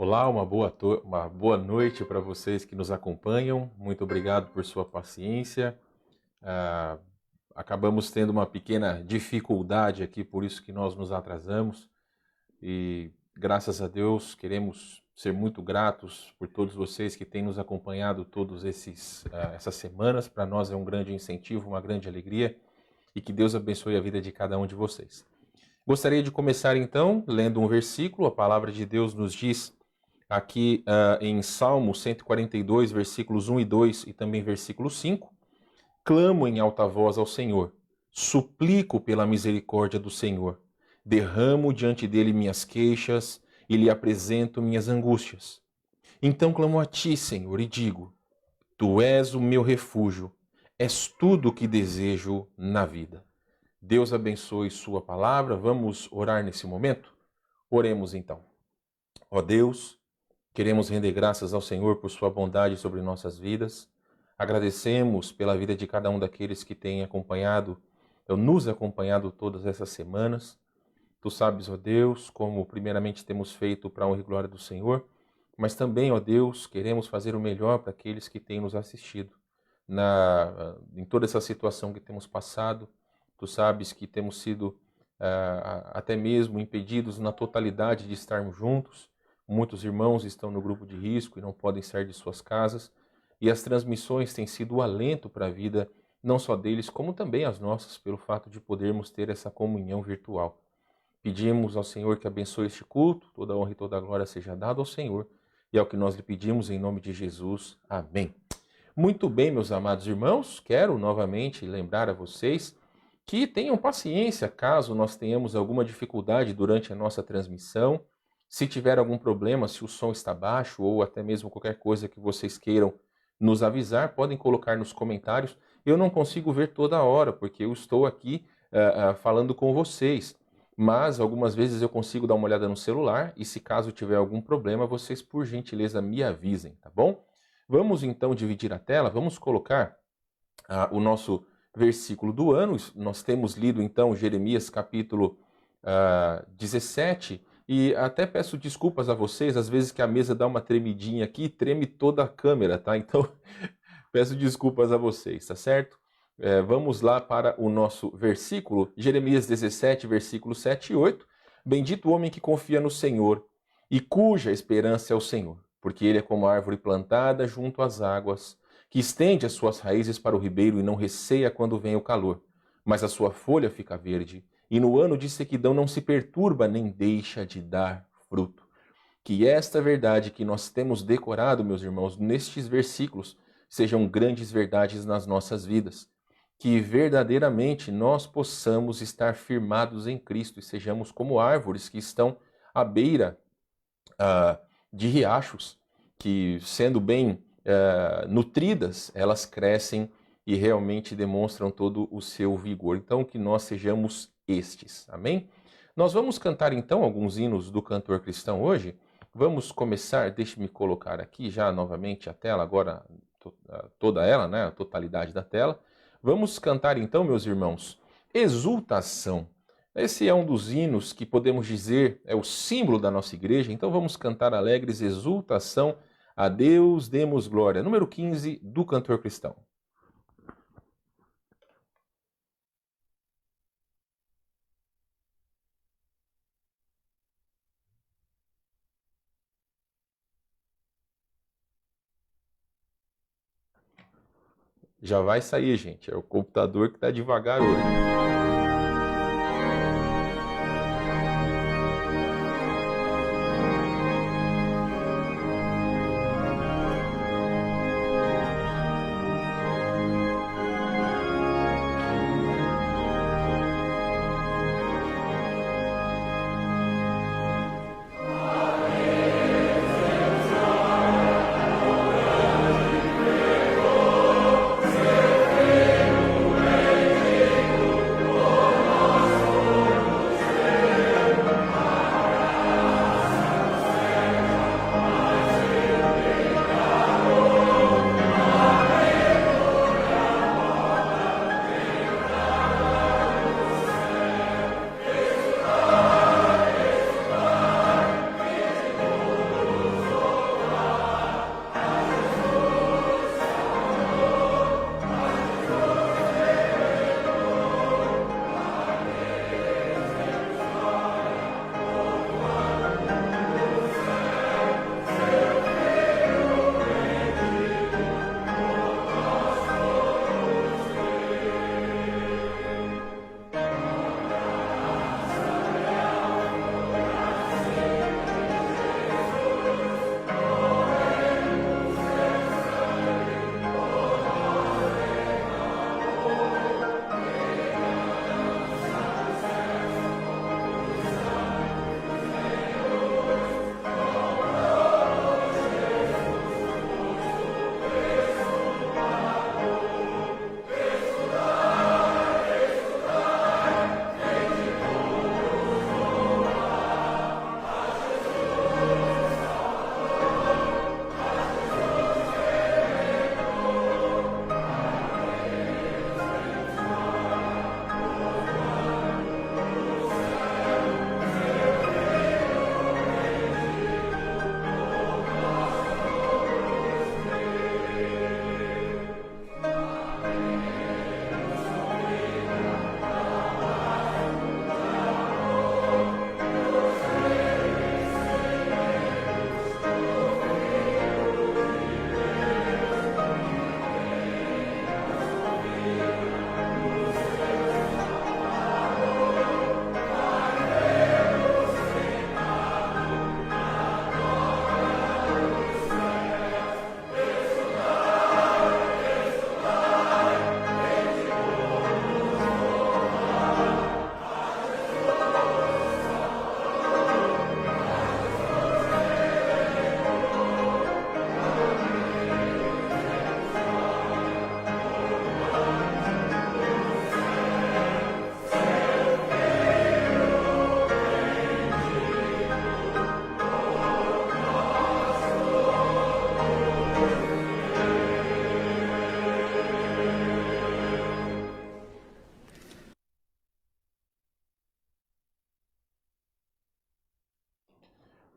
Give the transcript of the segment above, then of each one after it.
Olá, uma boa noite para vocês que nos acompanham. Muito obrigado por sua paciência. Ah, Acabamos tendo uma pequena dificuldade aqui, por isso que nós nos atrasamos. E graças a Deus queremos ser muito gratos por todos vocês que têm nos acompanhado todas essas semanas. Para nós é um grande incentivo, uma grande alegria e que Deus abençoe a vida de cada um de vocês. Gostaria de começar então lendo um versículo. A palavra de Deus nos diz aqui em Salmo 142, versículos 1 e 2 e também versículo 5, clamo em alta voz ao Senhor, suplico pela misericórdia do Senhor, derramo diante dele minhas queixas e lhe apresento minhas angústias. Então clamo a ti, Senhor, e digo, tu és o meu refúgio, és tudo o que desejo na vida. Deus abençoe sua palavra. Vamos orar nesse momento? Oremos então. Ó Deus, queremos render graças ao Senhor por sua bondade sobre nossas vidas. Agradecemos pela vida de cada um daqueles que têm nos acompanhado todas essas semanas. Tu sabes, ó Deus, como primeiramente temos feito para a honra e glória do Senhor, mas também, ó Deus, queremos fazer o melhor para aqueles que têm nos assistido em toda essa situação que temos passado. Tu sabes que temos sido até mesmo impedidos na totalidade de estarmos juntos. Muitos irmãos estão no grupo de risco e não podem sair de suas casas. E as transmissões têm sido o alento para a vida, não só deles, como também as nossas, pelo fato de podermos ter essa comunhão virtual. Pedimos ao Senhor que abençoe este culto, toda a honra e toda a glória seja dada ao Senhor. E é o que nós lhe pedimos em nome de Jesus. Amém. Muito bem, meus amados irmãos, quero novamente lembrar a vocês que tenham paciência caso nós tenhamos alguma dificuldade durante a nossa transmissão. Se tiver algum problema, se o som está baixo ou até mesmo qualquer coisa que vocês queiram nos avisar, podem colocar nos comentários. Eu não consigo ver toda hora, porque eu estou aqui falando com vocês. Mas algumas vezes eu consigo dar uma olhada no celular e se caso tiver algum problema, vocês por gentileza me avisem, tá bom? Vamos então dividir a tela, vamos colocar o nosso versículo do ano. Nós temos lido então Jeremias capítulo 17 e até peço desculpas a vocês, às vezes que a mesa dá uma tremidinha aqui, treme toda a câmera, tá? Então peço desculpas a vocês, tá certo? Vamos lá para o nosso versículo, Jeremias 17, versículos 7 e 8. Bendito o homem que confia no Senhor e cuja esperança é o Senhor, porque ele é como a árvore plantada junto às águas, que estende as suas raízes para o ribeiro e não receia quando vem o calor, mas a sua folha fica verde, e no ano de sequidão não se perturba nem deixa de dar fruto. Que esta verdade que nós temos decorado, meus irmãos, nestes versículos, sejam grandes verdades nas nossas vidas. Que verdadeiramente nós possamos estar firmados em Cristo e sejamos como árvores que estão à beira de riachos, que sendo bem nutridas, elas crescem e realmente demonstram todo o seu vigor. Então, que nós sejamos estes. Amém? Nós vamos cantar então alguns hinos do cantor cristão hoje. Vamos começar, deixe-me colocar aqui já novamente a tela, agora toda ela, né, a totalidade da tela. Vamos cantar então, meus irmãos, Exultação. Esse é um dos hinos que podemos dizer é o símbolo da nossa igreja, então vamos cantar alegres Exultação, a Deus demos glória. Número 15 do cantor cristão. Já vai sair, gente. É o computador que está devagar hoje.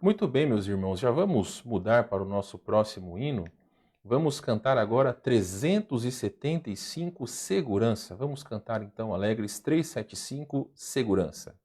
Muito bem, meus irmãos, já vamos mudar para o nosso próximo hino. Vamos cantar agora 375, Segurança. Vamos cantar então alegres 375, Segurança.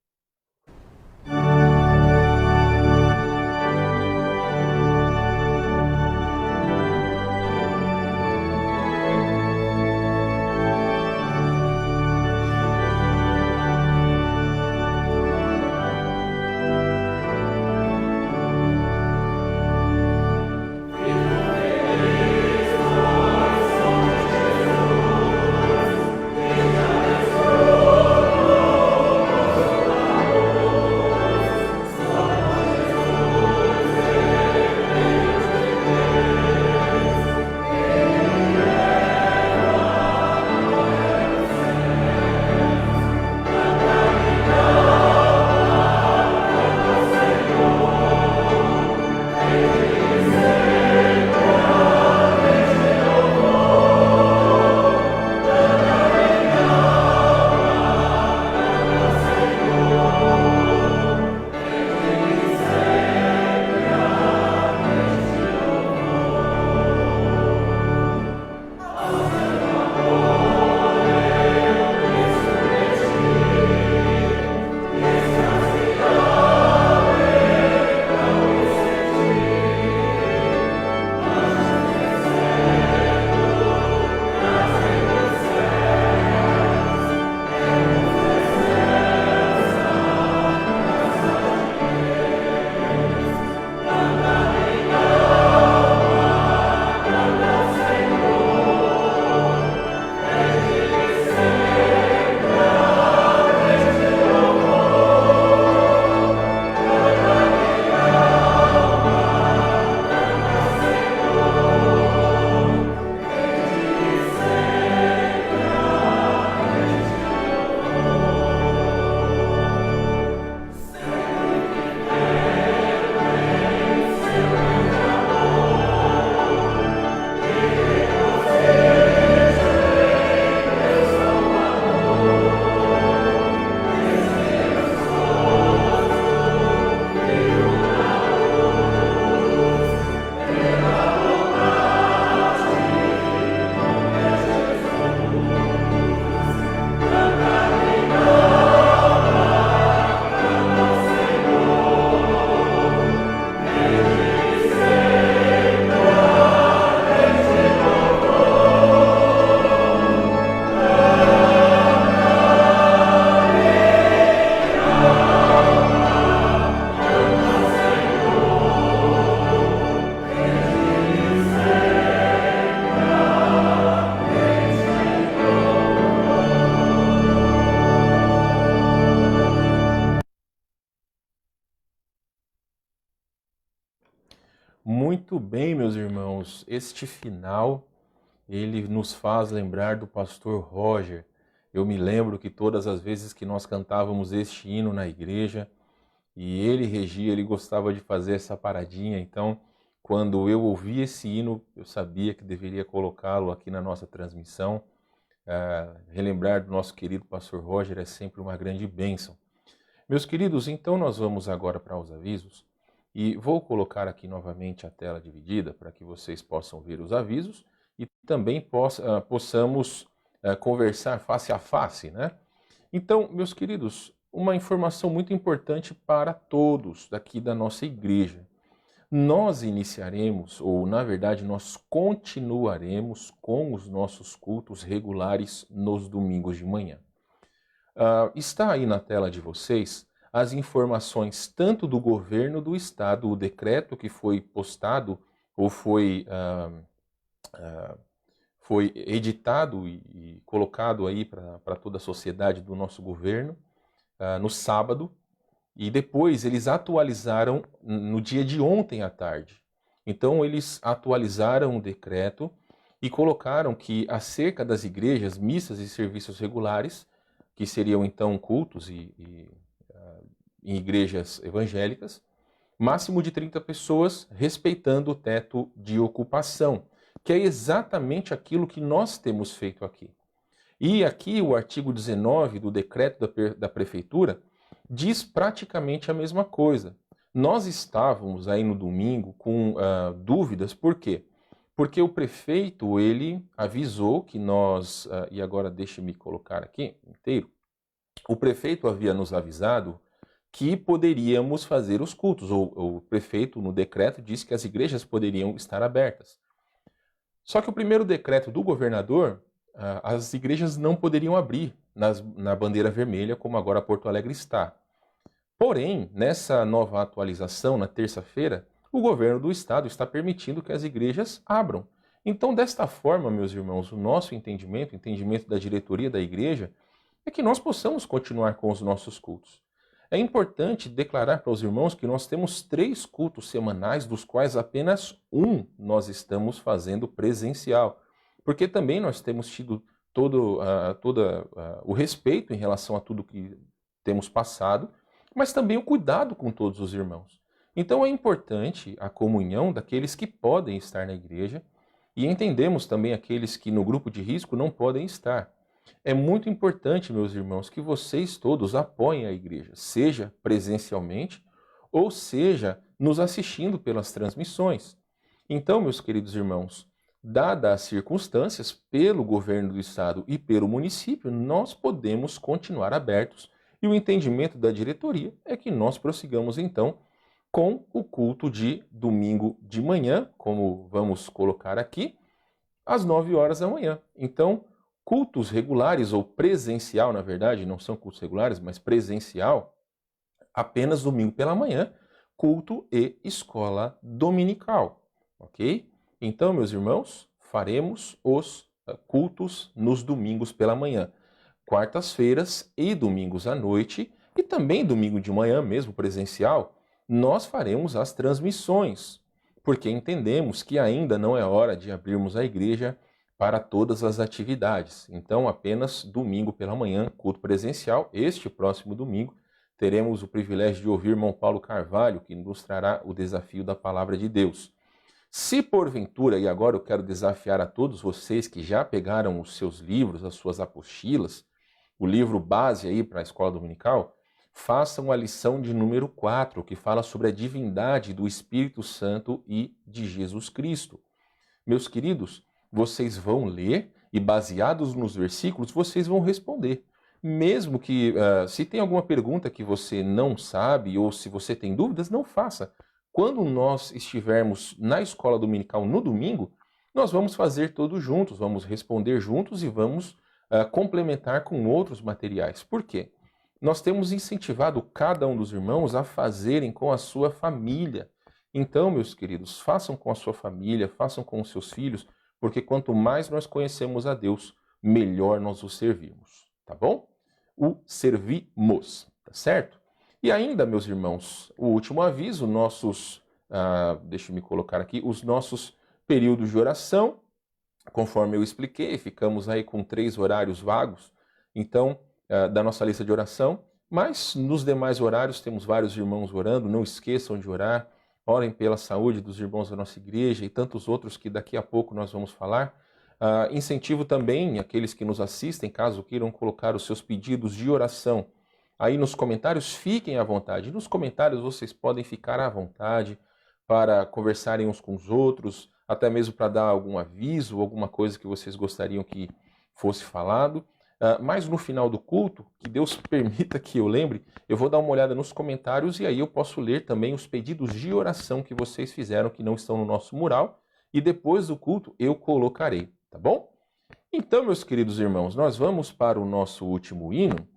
Muito bem, meus irmãos, este final, ele nos faz lembrar do pastor Roger. Eu me lembro que todas as vezes que nós cantávamos este hino na igreja, e ele regia, ele gostava de fazer essa paradinha, então, quando eu ouvi esse hino, eu sabia que deveria colocá-lo aqui na nossa transmissão. Relembrar do nosso querido pastor Roger é sempre uma grande bênção. Meus queridos, então nós vamos agora para os avisos. E vou colocar aqui novamente a tela dividida para que vocês possam ver os avisos e também possamos conversar face a face, né? Então, meus queridos, uma informação muito importante para todos daqui da nossa igreja. Nós iniciaremos, ou na verdade nós continuaremos com os nossos cultos regulares nos domingos de manhã. Está aí na tela de vocês as informações tanto do governo do estado, o decreto que foi postado ou foi editado e colocado aí para toda a sociedade do nosso governo no sábado, e depois eles atualizaram no dia de ontem à tarde. Então eles atualizaram o decreto e colocaram que acerca das igrejas, missas e serviços regulares, que seriam então cultos em igrejas evangélicas, máximo de 30 pessoas, respeitando o teto de ocupação, que é exatamente aquilo que nós temos feito aqui. E aqui o artigo 19 do decreto da prefeitura diz praticamente a mesma coisa. Nós estávamos aí no domingo com dúvidas, por quê? Porque o prefeito, ele avisou que nós, e agora deixe-me colocar aqui inteiro, o prefeito havia nos avisado que poderíamos fazer os cultos, ou o prefeito no decreto disse que as igrejas poderiam estar abertas. Só que o primeiro decreto do governador, as igrejas não poderiam abrir na bandeira vermelha, como agora Porto Alegre está. Porém, nessa nova atualização, na terça-feira, o governo do estado está permitindo que as igrejas abram. Então, desta forma, meus irmãos, o nosso entendimento, o entendimento da diretoria da igreja, é que nós possamos continuar com os nossos cultos. É importante declarar para os irmãos que nós temos 3 cultos semanais, dos quais apenas um nós estamos fazendo presencial. Porque também nós temos tido todo o respeito em relação a tudo que temos passado, mas também o cuidado com todos os irmãos. Então é importante a comunhão daqueles que podem estar na igreja e entendemos também aqueles que no grupo de risco não podem estar. É muito importante, meus irmãos, que vocês todos apoiem a igreja, seja presencialmente ou seja nos assistindo pelas transmissões. Então, meus queridos irmãos, dadas as circunstâncias, pelo governo do estado e pelo município, nós podemos continuar abertos e o entendimento da diretoria é que nós prossigamos então com o culto de domingo de manhã, como vamos colocar aqui, às 9 horas da manhã. Então, cultos regulares ou presencial, na verdade, não são cultos regulares, mas presencial, apenas domingo pela manhã, culto e escola dominical, ok? Então, meus irmãos, faremos os cultos nos domingos pela manhã, quartas-feiras e domingos à noite, e também domingo de manhã, mesmo presencial, nós faremos as transmissões, porque entendemos que ainda não é hora de abrirmos a igreja para todas as atividades. Então, apenas domingo pela manhã, culto presencial. Este próximo domingo, teremos o privilégio de ouvir irmão Paulo Carvalho, que nos trará o desafio da palavra de Deus. Se porventura, e agora eu quero desafiar a todos vocês que já pegaram os seus livros, as suas apostilas, o livro base aí para a escola dominical, façam a lição de número 4, que fala sobre a divindade do Espírito Santo e de Jesus Cristo. Meus queridos, vocês vão ler e, baseados nos versículos, vocês vão responder. Mesmo que, se tem alguma pergunta que você não sabe ou se você tem dúvidas, não faça. Quando nós estivermos na escola dominical no domingo, nós vamos fazer todos juntos, vamos responder juntos e vamos complementar com outros materiais. Por quê? Nós temos incentivado cada um dos irmãos a fazerem com a sua família. Então, meus queridos, façam com a sua família, façam com os seus filhos, porque quanto mais nós conhecemos a Deus, melhor nós o servimos, tá bom? O servimos, tá certo? E ainda, meus irmãos, o último aviso, deixa eu me colocar aqui, os nossos períodos de oração, conforme eu expliquei, ficamos aí com 3 horários vagos, então, da nossa lista de oração, mas nos demais horários temos vários irmãos orando, não esqueçam de orar, orem pela saúde dos irmãos da nossa igreja e tantos outros que daqui a pouco nós vamos falar. Incentivo também aqueles que nos assistem, caso queiram colocar os seus pedidos de oração aí nos comentários, fiquem à vontade. Nos comentários vocês podem ficar à vontade para conversarem uns com os outros, até mesmo para dar algum aviso, alguma coisa que vocês gostariam que fosse falado. Mas no final do culto, que Deus permita que eu lembre, eu vou dar uma olhada nos comentários e aí eu posso ler também os pedidos de oração que vocês fizeram, que não estão no nosso mural, e depois do culto eu colocarei, tá bom? Então, meus queridos irmãos, nós vamos para o nosso último hino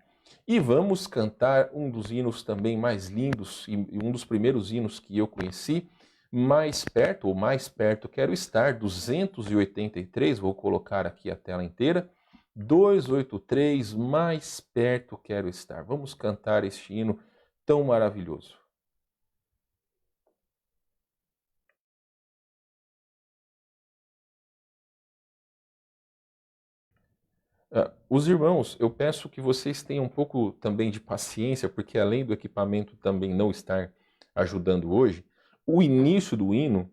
e vamos cantar um dos hinos também mais lindos e um dos primeiros hinos que eu conheci, Mais Perto, ou Mais Perto Quero Estar, 283, vou colocar aqui a tela inteira, 283, Mais Perto Quero Estar. Vamos cantar este hino tão maravilhoso. Os irmãos, eu peço que vocês tenham um pouco também de paciência, porque além do equipamento também não estar ajudando hoje, o início do hino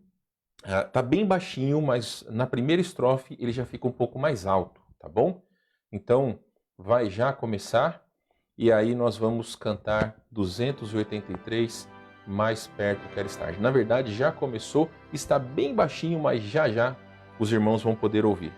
tá bem baixinho, mas na primeira estrofe ele já fica um pouco mais alto, tá bom? Então, vai já começar e aí nós vamos cantar 283, mais perto quer estar. Na verdade, já começou, está bem baixinho, mas já já os irmãos vão poder ouvir.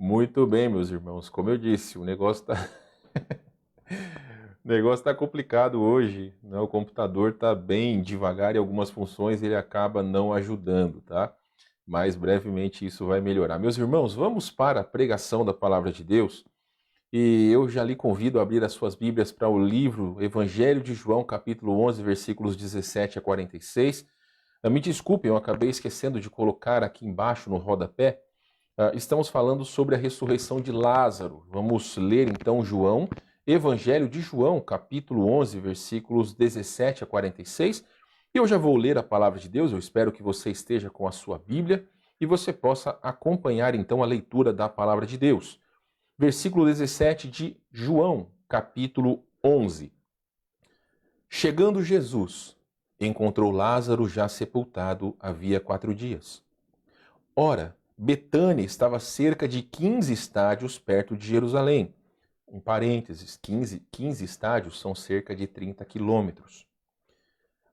Muito bem, meus irmãos. Como eu disse, o negócio está o negócio tá complicado hoje, né? O computador está bem devagar e algumas funções ele acaba não ajudando, tá? Mas brevemente isso vai melhorar. Meus irmãos, vamos para a pregação da palavra de Deus. E eu já lhe convido a abrir as suas Bíblias para o livro Evangelho de João, capítulo 11, versículos 17 a 46. Me desculpem, eu acabei esquecendo de colocar aqui embaixo no rodapé. Estamos falando sobre a ressurreição de Lázaro. Vamos ler então João, Evangelho de João, capítulo 11, versículos 17 a 46. E eu já vou ler a palavra de Deus, eu espero que você esteja com a sua Bíblia e você possa acompanhar então a leitura da palavra de Deus. Versículo 17 de João, capítulo 11. Chegando Jesus, encontrou Lázaro já sepultado havia 4 dias. Ora, Betânia estava a cerca de 15 estádios perto de Jerusalém. Um parênteses, 15 estádios são cerca de 30 quilômetros.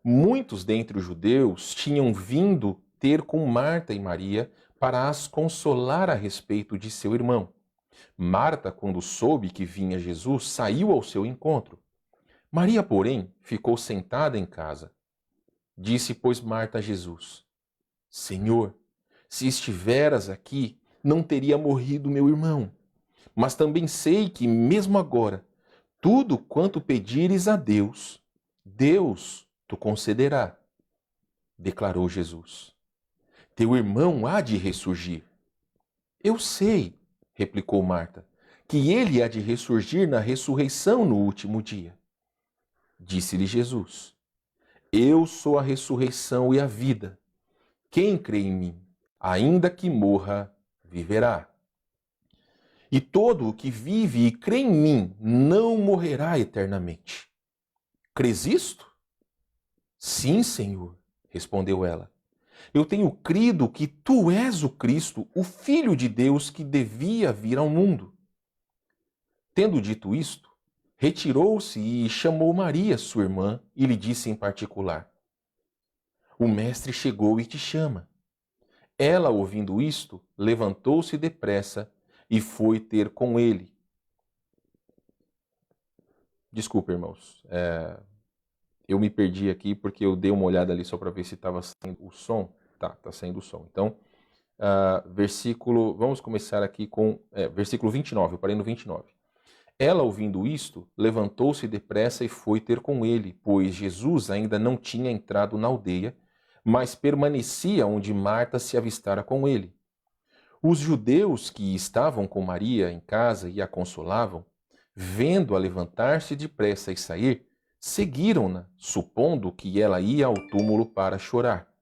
Muitos dentre os judeus tinham vindo ter com Marta e Maria para as consolar a respeito de seu irmão. Marta, quando soube que vinha Jesus, saiu ao seu encontro. Maria, porém, ficou sentada em casa. Disse, pois, Marta a Jesus: Senhor, se estiveras aqui, não teria morrido meu irmão. Mas também sei que, mesmo agora, tudo quanto pedires a Deus, Deus te concederá. Declarou Jesus: Teu irmão há de ressurgir. Eu sei, replicou Marta, que ele há de ressurgir na ressurreição no último dia. Disse-lhe Jesus: Eu sou a ressurreição e a vida. Quem crê em mim, ainda que morra, viverá. E todo o que vive e crê em mim não morrerá eternamente. Crês isto? Sim, Senhor, respondeu ela. Eu tenho crido que tu és o Cristo, o Filho de Deus que devia vir ao mundo. Tendo dito isto, retirou-se e chamou Maria, sua irmã, e lhe disse em particular: O mestre chegou e te chama. Ela, ouvindo isto, levantou-se depressa e foi ter com ele. Desculpa, irmãos. Eu me perdi aqui porque eu dei uma olhada ali só para ver se estava saindo o som. Tá saindo o som. Então, vamos começar aqui com versículo 29, eu parei no 29. Ela, ouvindo isto, levantou-se depressa e foi ter com ele, pois Jesus ainda não tinha entrado na aldeia, mas permanecia onde Marta se avistara com ele. Os judeus que estavam com Maria em casa e a consolavam, vendo-a levantar-se depressa e sair, seguiram-na, supondo que ela ia ao túmulo para chorar.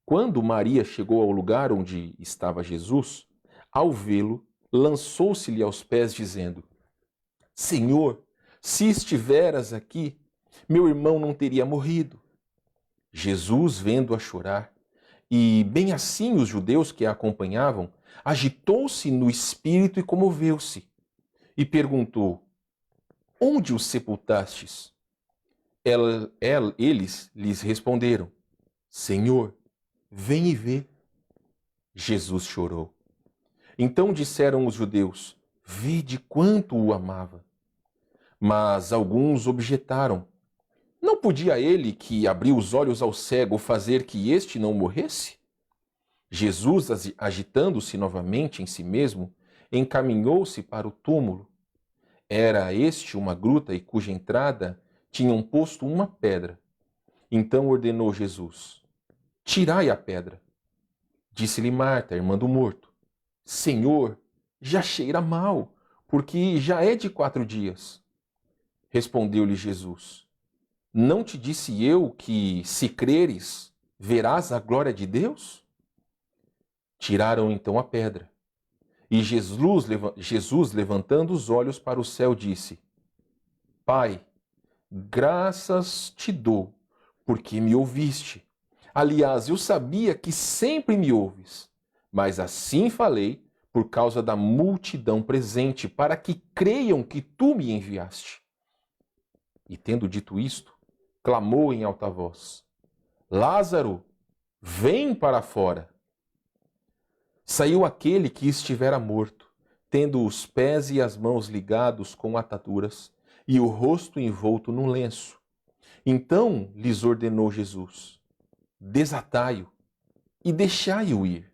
Quando Maria chegou ao lugar onde estava Jesus, ao vê-lo, lançou-se-lhe aos pés, dizendo: Senhor, se estiveras aqui, meu irmão não teria morrido. Jesus, vendo-a chorar, e bem assim os judeus que a acompanhavam, agitou-se no espírito e comoveu-se, e perguntou: Onde o sepultastes? Eles lhes responderam: Senhor, vem e vê. Jesus chorou. Então disseram os judeus: Vede quanto o amava. Mas alguns objetaram: Não podia ele, que abriu os olhos ao cego, fazer que este não morresse? Jesus, agitando-se novamente em si mesmo, encaminhou-se para o túmulo. Era este uma gruta e cuja entrada tinham posto uma pedra. Então ordenou Jesus: Tirai a pedra. Disse-lhe Marta, irmã do morto: Senhor, já cheira mal, porque já é de 4 dias. Respondeu-lhe Jesus: Não te disse eu que, se creres, verás a glória de Deus? Tiraram então a pedra. E Jesus, levantando os olhos para o céu, disse: Pai, graças te dou, porque me ouviste. Aliás, eu sabia que sempre me ouves, mas assim falei por causa da multidão presente, para que creiam que tu me enviaste. E tendo dito isto, clamou em alta voz: Lázaro, vem para fora. Saiu aquele que estivera morto, tendo os pés e as mãos ligados com ataduras e o rosto envolto num lenço. Então lhes ordenou Jesus: desatai-o e deixai-o ir.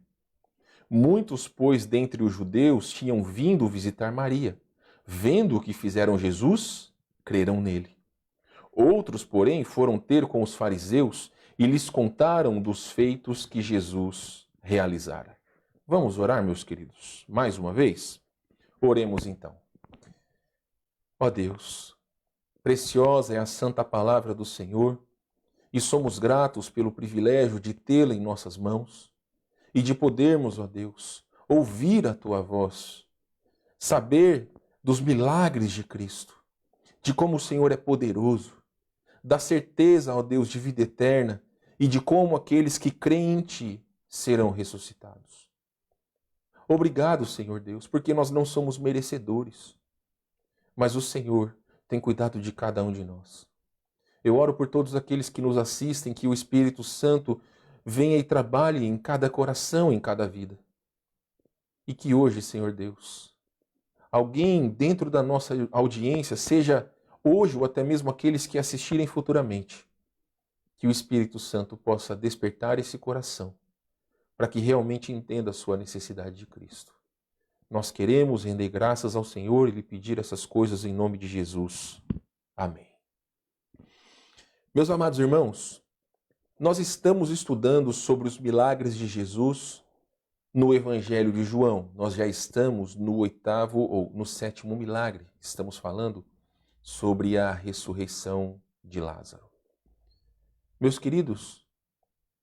Muitos, pois, dentre os judeus tinham vindo visitar Maria. Vendo o que fizeram Jesus, creram nele. Outros, porém, foram ter com os fariseus e lhes contaram dos feitos que Jesus realizara. Vamos orar, meus queridos, mais uma vez? Oremos então. Ó Deus, preciosa é a santa palavra do Senhor e somos gratos pelo privilégio de tê-la em nossas mãos e de podermos, ó Deus, ouvir a tua voz, saber dos milagres de Cristo, de como o Senhor é poderoso, da certeza, ó Deus, de vida eterna e de como aqueles que creem em Ti serão ressuscitados. Obrigado, Senhor Deus, porque nós não somos merecedores, mas o Senhor tem cuidado de cada um de nós. Eu oro por todos aqueles que nos assistem, que o Espírito Santo venha e trabalhe em cada coração, em cada vida. E que hoje, Senhor Deus, alguém dentro da nossa audiência, seja hoje ou até mesmo aqueles que assistirem futuramente, que o Espírito Santo possa despertar esse coração para que realmente entenda a sua necessidade de Cristo. Nós queremos render graças ao Senhor e lhe pedir essas coisas em nome de Jesus. Amém. Meus amados irmãos, nós estamos estudando sobre os milagres de Jesus no Evangelho de João. Nós já estamos no 8º ou no 7º milagre. Estamos falando sobre a ressurreição de Lázaro. Meus queridos,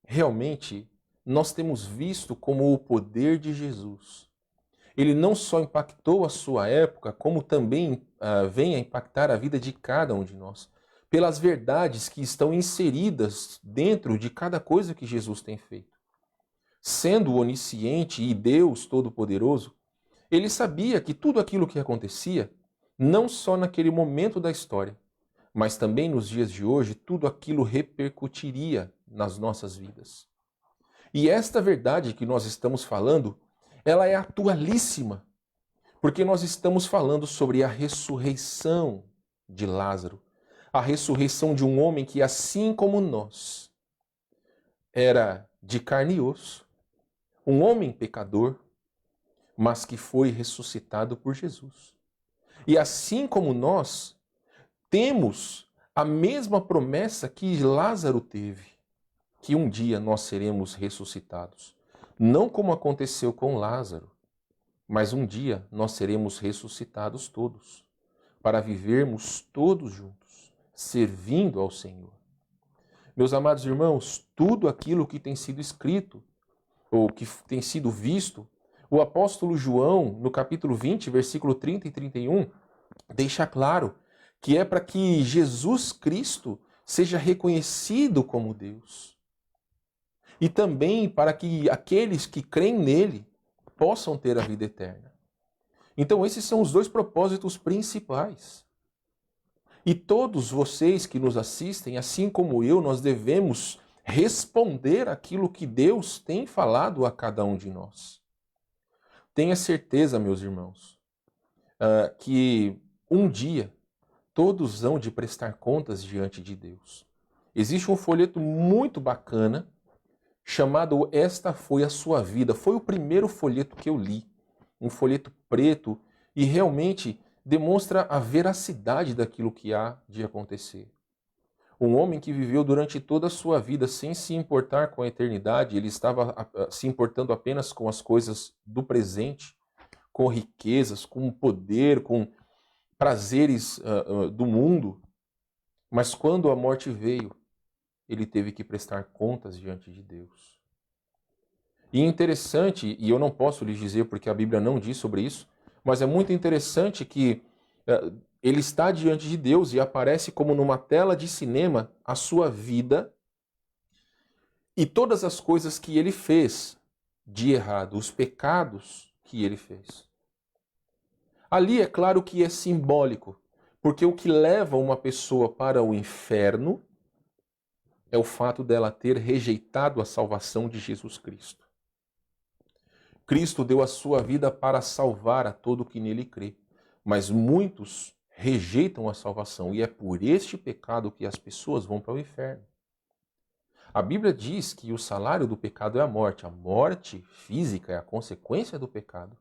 realmente nós temos visto como o poder de Jesus, ele não só impactou a sua época, como também vem a impactar a vida de cada um de nós, pelas verdades que estão inseridas dentro de cada coisa que Jesus tem feito. Sendo onisciente e Deus Todo-Poderoso, ele sabia que tudo aquilo que acontecia, não só naquele momento da história, mas também nos dias de hoje, tudo aquilo repercutiria nas nossas vidas. E esta verdade que nós estamos falando, ela é atualíssima, porque nós estamos falando sobre a ressurreição de Lázaro, a ressurreição de um homem que, assim como nós, era de carne e osso, um homem pecador, mas que foi ressuscitado por Jesus. E assim como nós, temos a mesma promessa que Lázaro teve, que um dia nós seremos ressuscitados. Não como aconteceu com Lázaro, mas um dia nós seremos ressuscitados todos, para vivermos todos juntos, servindo ao Senhor. Meus amados irmãos, tudo aquilo que tem sido escrito, ou que tem sido visto, o apóstolo João, no capítulo 20, versículo 30 e 31, deixa claro que é para que Jesus Cristo seja reconhecido como Deus. E também para que aqueles que creem nele possam ter a vida eterna. Então esses são os dois propósitos principais. E todos vocês que nos assistem, assim como eu, nós devemos responder aquilo que Deus tem falado a cada um de nós. Tenha certeza, meus irmãos, que um dia todos hão de prestar contas diante de Deus. Existe um folheto muito bacana chamado Esta Foi a Sua Vida. Foi o primeiro folheto que eu li. Um folheto preto e realmente demonstra a veracidade daquilo que há de acontecer. Um homem que viveu durante toda a sua vida sem se importar com a eternidade, ele estava se importando apenas com as coisas do presente, com riquezas, com poder, com prazeres do mundo. Mas quando a morte veio, ele teve que prestar contas diante de Deus. E interessante, e eu não posso lhes dizer porque a Bíblia não diz sobre isso, mas é muito interessante que ele está diante de Deus e aparece como numa tela de cinema a sua vida e todas as coisas que ele fez de errado, os pecados que ele fez. Ali é claro que é simbólico, porque o que leva uma pessoa para o inferno é o fato dela ter rejeitado a salvação de Jesus Cristo. Cristo deu a sua vida para salvar a todo que nele crê. Mas muitos rejeitam a salvação e é por este pecado que as pessoas vão para o inferno. A Bíblia diz que o salário do pecado é a morte. A morte física é a consequência do pecado.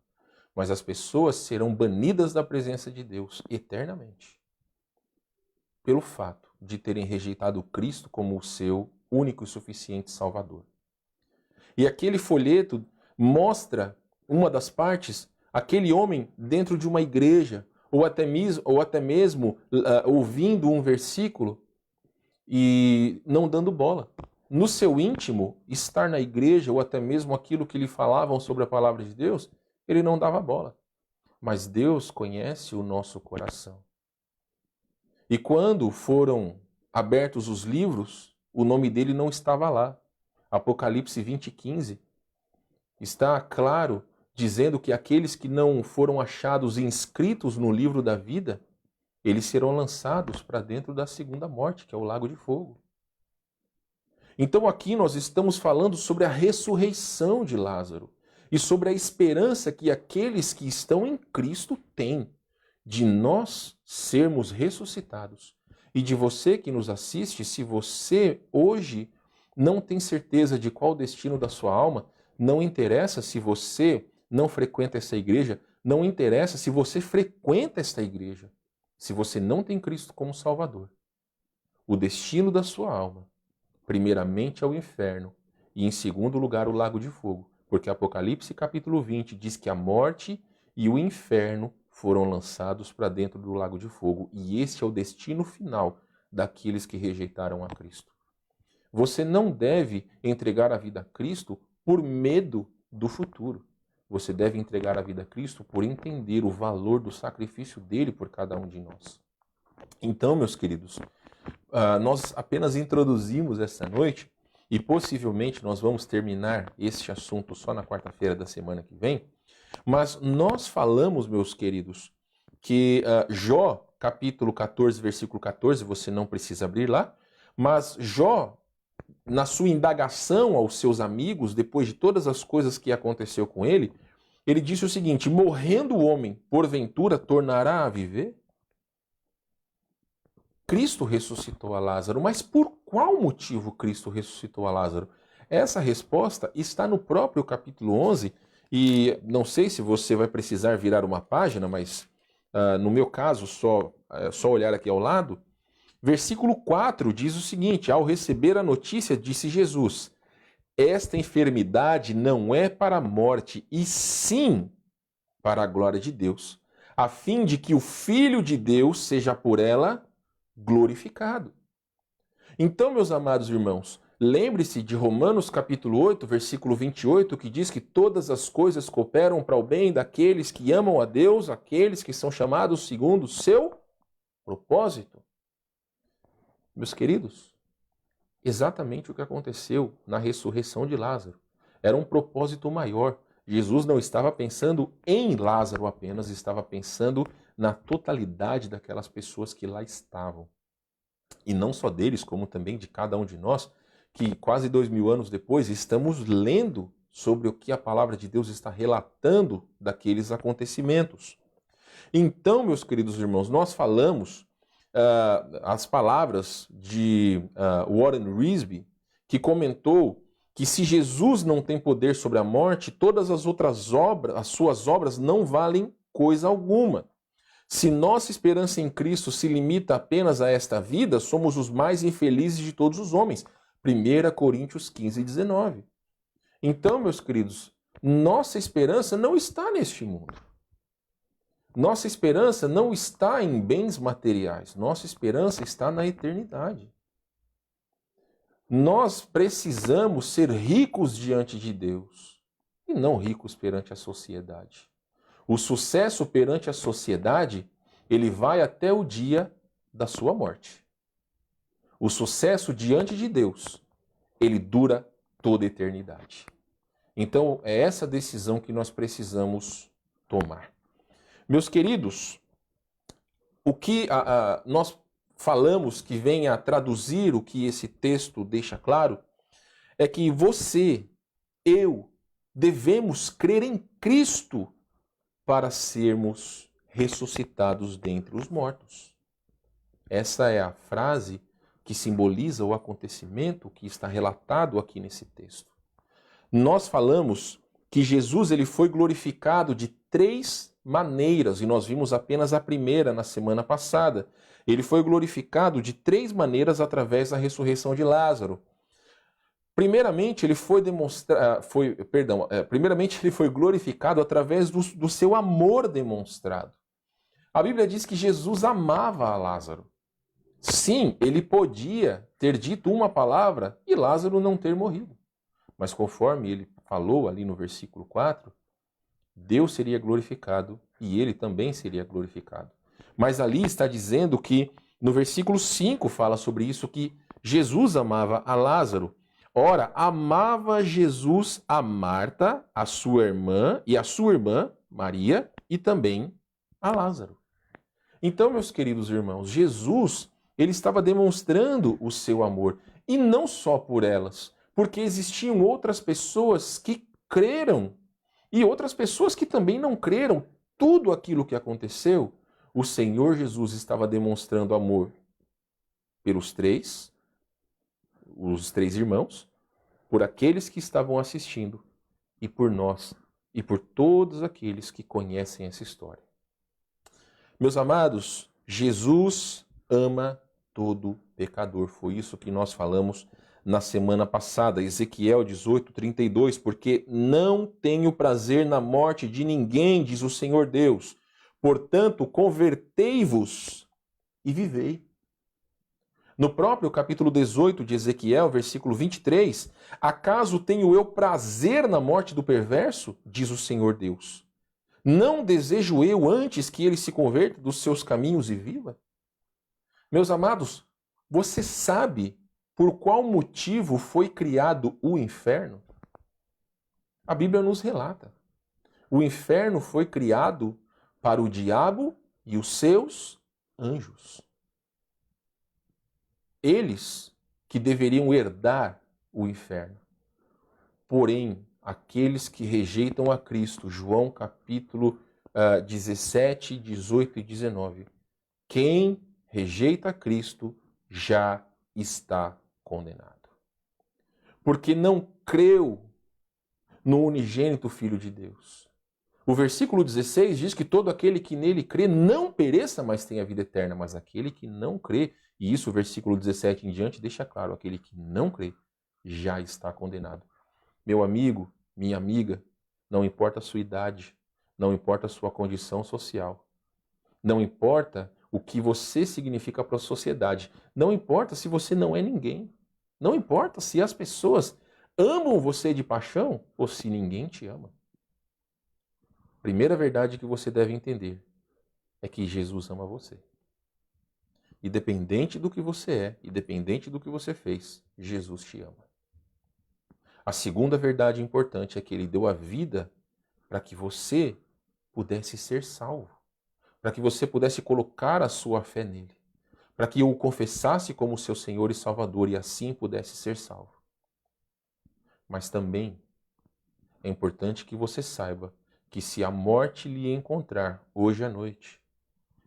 Mas as pessoas serão banidas da presença de Deus eternamente, pelo fato de terem rejeitado Cristo como o seu único e suficiente Salvador. E aquele folheto mostra uma das partes, aquele homem dentro de uma igreja, ou até mesmo ouvindo um versículo e não dando bola. No seu íntimo, estar na igreja, ou até mesmo aquilo que lhe falavam sobre a palavra de Deus, ele não dava bola. Mas Deus conhece o nosso coração. E quando foram abertos os livros, o nome dele não estava lá. Apocalipse 20:15 está claro dizendo que aqueles que não foram achados inscritos no livro da vida, eles serão lançados para dentro da segunda morte, que é o lago de fogo. Então aqui nós estamos falando sobre a ressurreição de Lázaro e sobre a esperança que aqueles que estão em Cristo têm de nós sermos ressuscitados. E de você que nos assiste, se você hoje não tem certeza de qual o destino da sua alma, não interessa se você não frequenta essa igreja, não interessa se você frequenta esta igreja, se você não tem Cristo como Salvador. O destino da sua alma, primeiramente é o inferno e em segundo lugar o lago de fogo, porque Apocalipse capítulo 20 diz que a morte e o inferno foram lançados para dentro do lago de fogo e este é o destino final daqueles que rejeitaram a Cristo. Você não deve entregar a vida a Cristo por medo do futuro. Você deve entregar a vida a Cristo por entender o valor do sacrifício dele por cada um de nós. Então, meus queridos, nós apenas introduzimos essa noite e possivelmente nós vamos terminar este assunto só na quarta-feira da semana que vem, mas nós falamos, meus queridos, que Jó, capítulo 14, versículo 14, você não precisa abrir lá, mas Jó, na sua indagação aos seus amigos, depois de todas as coisas que aconteceu com ele, ele disse o seguinte: morrendo o homem, porventura tornará a viver? Cristo ressuscitou a Lázaro, mas por qual motivo Cristo ressuscitou a Lázaro? Essa resposta está no próprio capítulo 11, e não sei se você vai precisar virar uma página, mas no meu caso, só olhar aqui ao lado. Versículo 4 diz o seguinte: ao receber a notícia, disse Jesus: esta enfermidade não é para a morte, e sim para a glória de Deus, a fim de que o Filho de Deus seja por ela glorificado. Então, meus amados irmãos, lembre-se de Romanos capítulo 8, versículo 28, que diz que todas as coisas cooperam para o bem daqueles que amam a Deus, aqueles que são chamados segundo o seu propósito. Meus queridos, exatamente o que aconteceu na ressurreição de Lázaro. Era um propósito maior. Jesus não estava pensando em Lázaro apenas, estava pensando na totalidade daquelas pessoas que lá estavam. E não só deles, como também de cada um de nós, que quase 2000 anos depois estamos lendo sobre o que a palavra de Deus está relatando daqueles acontecimentos. Então, meus queridos irmãos, nós falamos as palavras de Warren Wiersbe, que comentou que se Jesus não tem poder sobre a morte, todas as outras obras, as suas obras não valem coisa alguma. Se nossa esperança em Cristo se limita apenas a esta vida, somos os mais infelizes de todos os homens. 1 Coríntios 15, 19. Então, meus queridos, nossa esperança não está neste mundo. Nossa esperança não está em bens materiais. Nossa esperança está na eternidade. Nós precisamos ser ricos diante de Deus e não ricos perante a sociedade. O sucesso perante a sociedade, ele vai até o dia da sua morte. O sucesso diante de Deus, ele dura toda a eternidade. Então, é essa decisão que nós precisamos tomar. Meus queridos, o que nós falamos que vem a traduzir o que esse texto deixa claro é que você, eu, devemos crer em Cristo para sermos ressuscitados dentre os mortos. Essa é a frase que simboliza o acontecimento que está relatado aqui nesse texto. Nós falamos que Jesus ele foi glorificado de 3 maneiras, e nós vimos apenas a primeira na semana passada. Ele foi glorificado de 3 maneiras através da ressurreição de Lázaro. Primeiramente, ele foi glorificado através do seu amor demonstrado. A Bíblia diz que Jesus amava a Lázaro. Sim, ele podia ter dito uma palavra e Lázaro não ter morrido. Mas conforme ele falou ali no versículo 4, Deus seria glorificado e ele também seria glorificado. Mas ali está dizendo que, no versículo 5 fala sobre isso, que Jesus amava a Lázaro. Ora, amava Jesus a Marta, a sua irmã, e a sua irmã, Maria, e também a Lázaro. Então, meus queridos irmãos, Jesus, ele estava demonstrando o seu amor, e não só por elas, porque existiam outras pessoas que creram, e outras pessoas que também não creram. Tudo aquilo que aconteceu, o Senhor Jesus estava demonstrando amor pelos os três irmãos, por aqueles que estavam assistindo e por nós e por todos aqueles que conhecem essa história. Meus amados, Jesus ama todo pecador. Foi isso que nós falamos na semana passada, Ezequiel 18:32, porque não tenho prazer na morte de ninguém, diz o Senhor Deus. Portanto, convertei-vos e vivei. No próprio capítulo 18 de Ezequiel, versículo 23, acaso tenho eu prazer na morte do perverso? Diz o Senhor Deus. Não desejo eu antes que ele se converta dos seus caminhos e viva? Meus amados, você sabe por qual motivo foi criado o inferno? A Bíblia nos relata. O inferno foi criado para o diabo e os seus anjos. Eles que deveriam herdar o inferno. Porém, aqueles que rejeitam a Cristo, João capítulo 17, 18 e 19. Quem rejeita a Cristo já está condenado. Porque não creu no unigênito Filho de Deus. O versículo 16 diz que todo aquele que nele crê não pereça, mas tenha vida eterna. Mas aquele que não crê, e isso o versículo 17 em diante deixa claro, aquele que não crê já está condenado. Meu amigo, minha amiga, não importa a sua idade, não importa a sua condição social, não importa o que você significa para a sociedade, não importa se você não é ninguém, não importa se as pessoas amam você de paixão ou se ninguém te ama. Primeira verdade que você deve entender é que Jesus ama você. Independente do que você é, independente do que você fez, Jesus te ama. A segunda verdade importante é que ele deu a vida para que você pudesse ser salvo, para que você pudesse colocar a sua fé nele, para que o confessasse como seu Senhor e Salvador e assim pudesse ser salvo. Mas também é importante que você saiba que se a morte lhe encontrar hoje à noite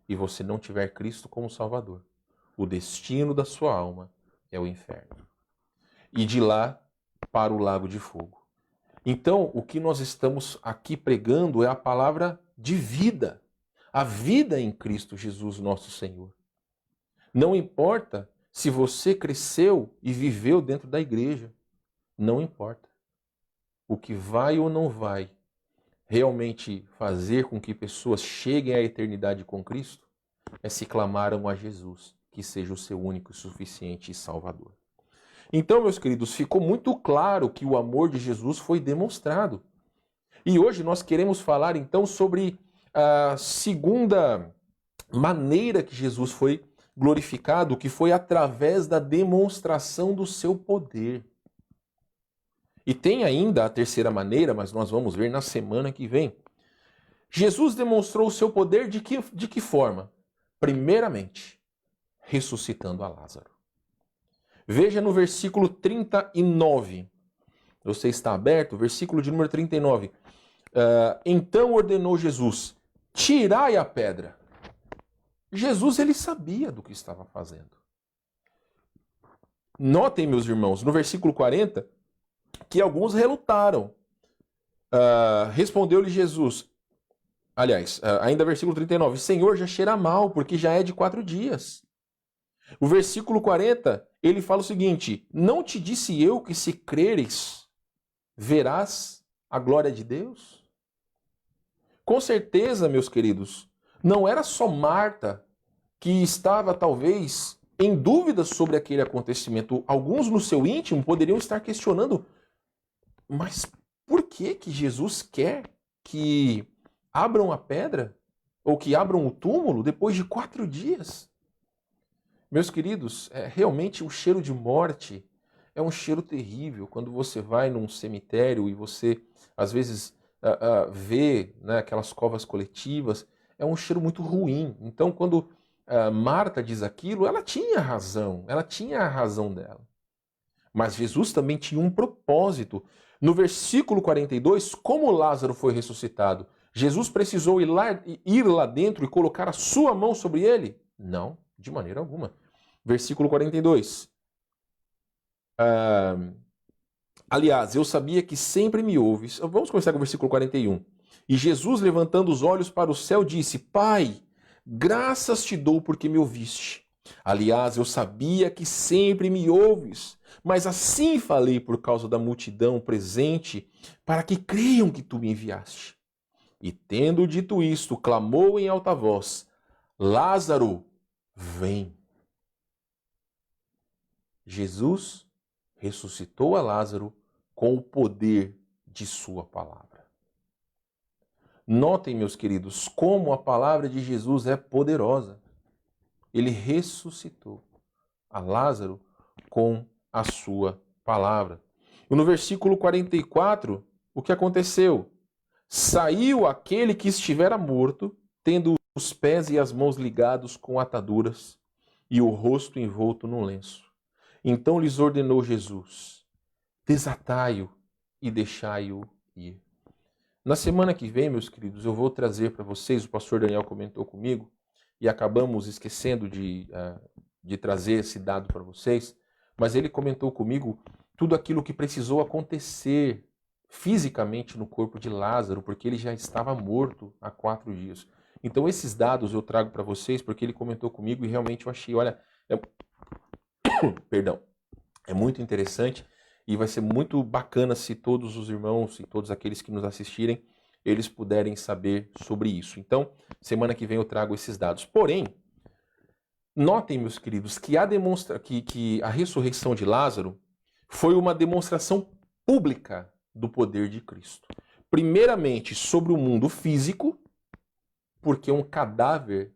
e você não tiver Cristo como Salvador, o destino da sua alma é o inferno. E de lá para o lago de fogo. Então, o que nós estamos aqui pregando é a palavra de vida. A vida em Cristo Jesus, nosso Senhor. Não importa se você cresceu e viveu dentro da igreja. Não importa. O que vai ou não vai realmente fazer com que pessoas cheguem à eternidade com Cristo é se clamaram a Jesus, que seja o seu único, suficiente e Salvador. Então, meus queridos, ficou muito claro que o amor de Jesus foi demonstrado. E hoje nós queremos falar então sobre a segunda maneira que Jesus foi glorificado, que foi através da demonstração do seu poder. E tem ainda a terceira maneira, mas nós vamos ver na semana que vem. Jesus demonstrou o seu poder de que forma? Primeiramente, ressuscitando a Lázaro. Veja no versículo 39. Você está aberto? Versículo de número 39. Então ordenou Jesus, tirai a pedra. Jesus, ele sabia do que estava fazendo. Notem, meus irmãos, no versículo 40, que alguns relutaram. Respondeu-lhe Jesus, ainda versículo 39, Senhor, já cheira mal, porque já é de 4 dias. O versículo 40, ele fala o seguinte, não te disse eu que se creres, verás a glória de Deus? Com certeza, meus queridos, não era só Marta que estava talvez em dúvidas sobre aquele acontecimento. Alguns no seu íntimo poderiam estar questionando, mas por que Jesus quer que abram a pedra ou que abram o túmulo depois de 4 dias? Meus queridos, realmente o cheiro de morte é um cheiro terrível. Quando você vai num cemitério e você, às vezes, vê, né, aquelas covas coletivas, é um cheiro muito ruim. Então, quando Marta diz aquilo, ela tinha a razão dela. Mas Jesus também tinha um propósito. No versículo 42, como Lázaro foi ressuscitado, Jesus precisou ir lá dentro e colocar a sua mão sobre ele? Não, de maneira alguma. Versículo 42. Aliás, eu sabia que sempre me ouves. Vamos começar com o versículo 41. E Jesus, levantando os olhos para o céu, disse, Pai, graças te dou porque me ouviste. Aliás, eu sabia que sempre me ouves, mas assim falei por causa da multidão presente, para que creiam que tu me enviaste. E tendo dito isto, clamou em alta voz, Lázaro, vem. Jesus ressuscitou a Lázaro com o poder de sua palavra. Notem, meus queridos, como a palavra de Jesus é poderosa. Ele ressuscitou a Lázaro com a sua palavra. E no versículo 44, o que aconteceu? Saiu aquele que estivera morto, tendo os pés e as mãos ligados com ataduras e o rosto envolto num lenço. Então lhes ordenou Jesus, desatai-o e deixai-o ir. Na semana que vem, meus queridos, eu vou trazer para vocês, o pastor Daniel comentou comigo, e acabamos esquecendo de trazer esse dado para vocês, mas ele comentou comigo tudo aquilo que precisou acontecer fisicamente no corpo de Lázaro, porque ele já estava morto há 4 dias. Então esses dados eu trago para vocês, porque ele comentou comigo e realmente eu achei, olha, perdão, é muito interessante e vai ser muito bacana se todos os irmãos e todos aqueles que nos assistirem, eles puderem saber sobre isso. Então, semana que vem eu trago esses dados. Porém, notem, meus queridos, que a ressurreição de Lázaro foi uma demonstração pública do poder de Cristo. Primeiramente, sobre o mundo físico, porque um cadáver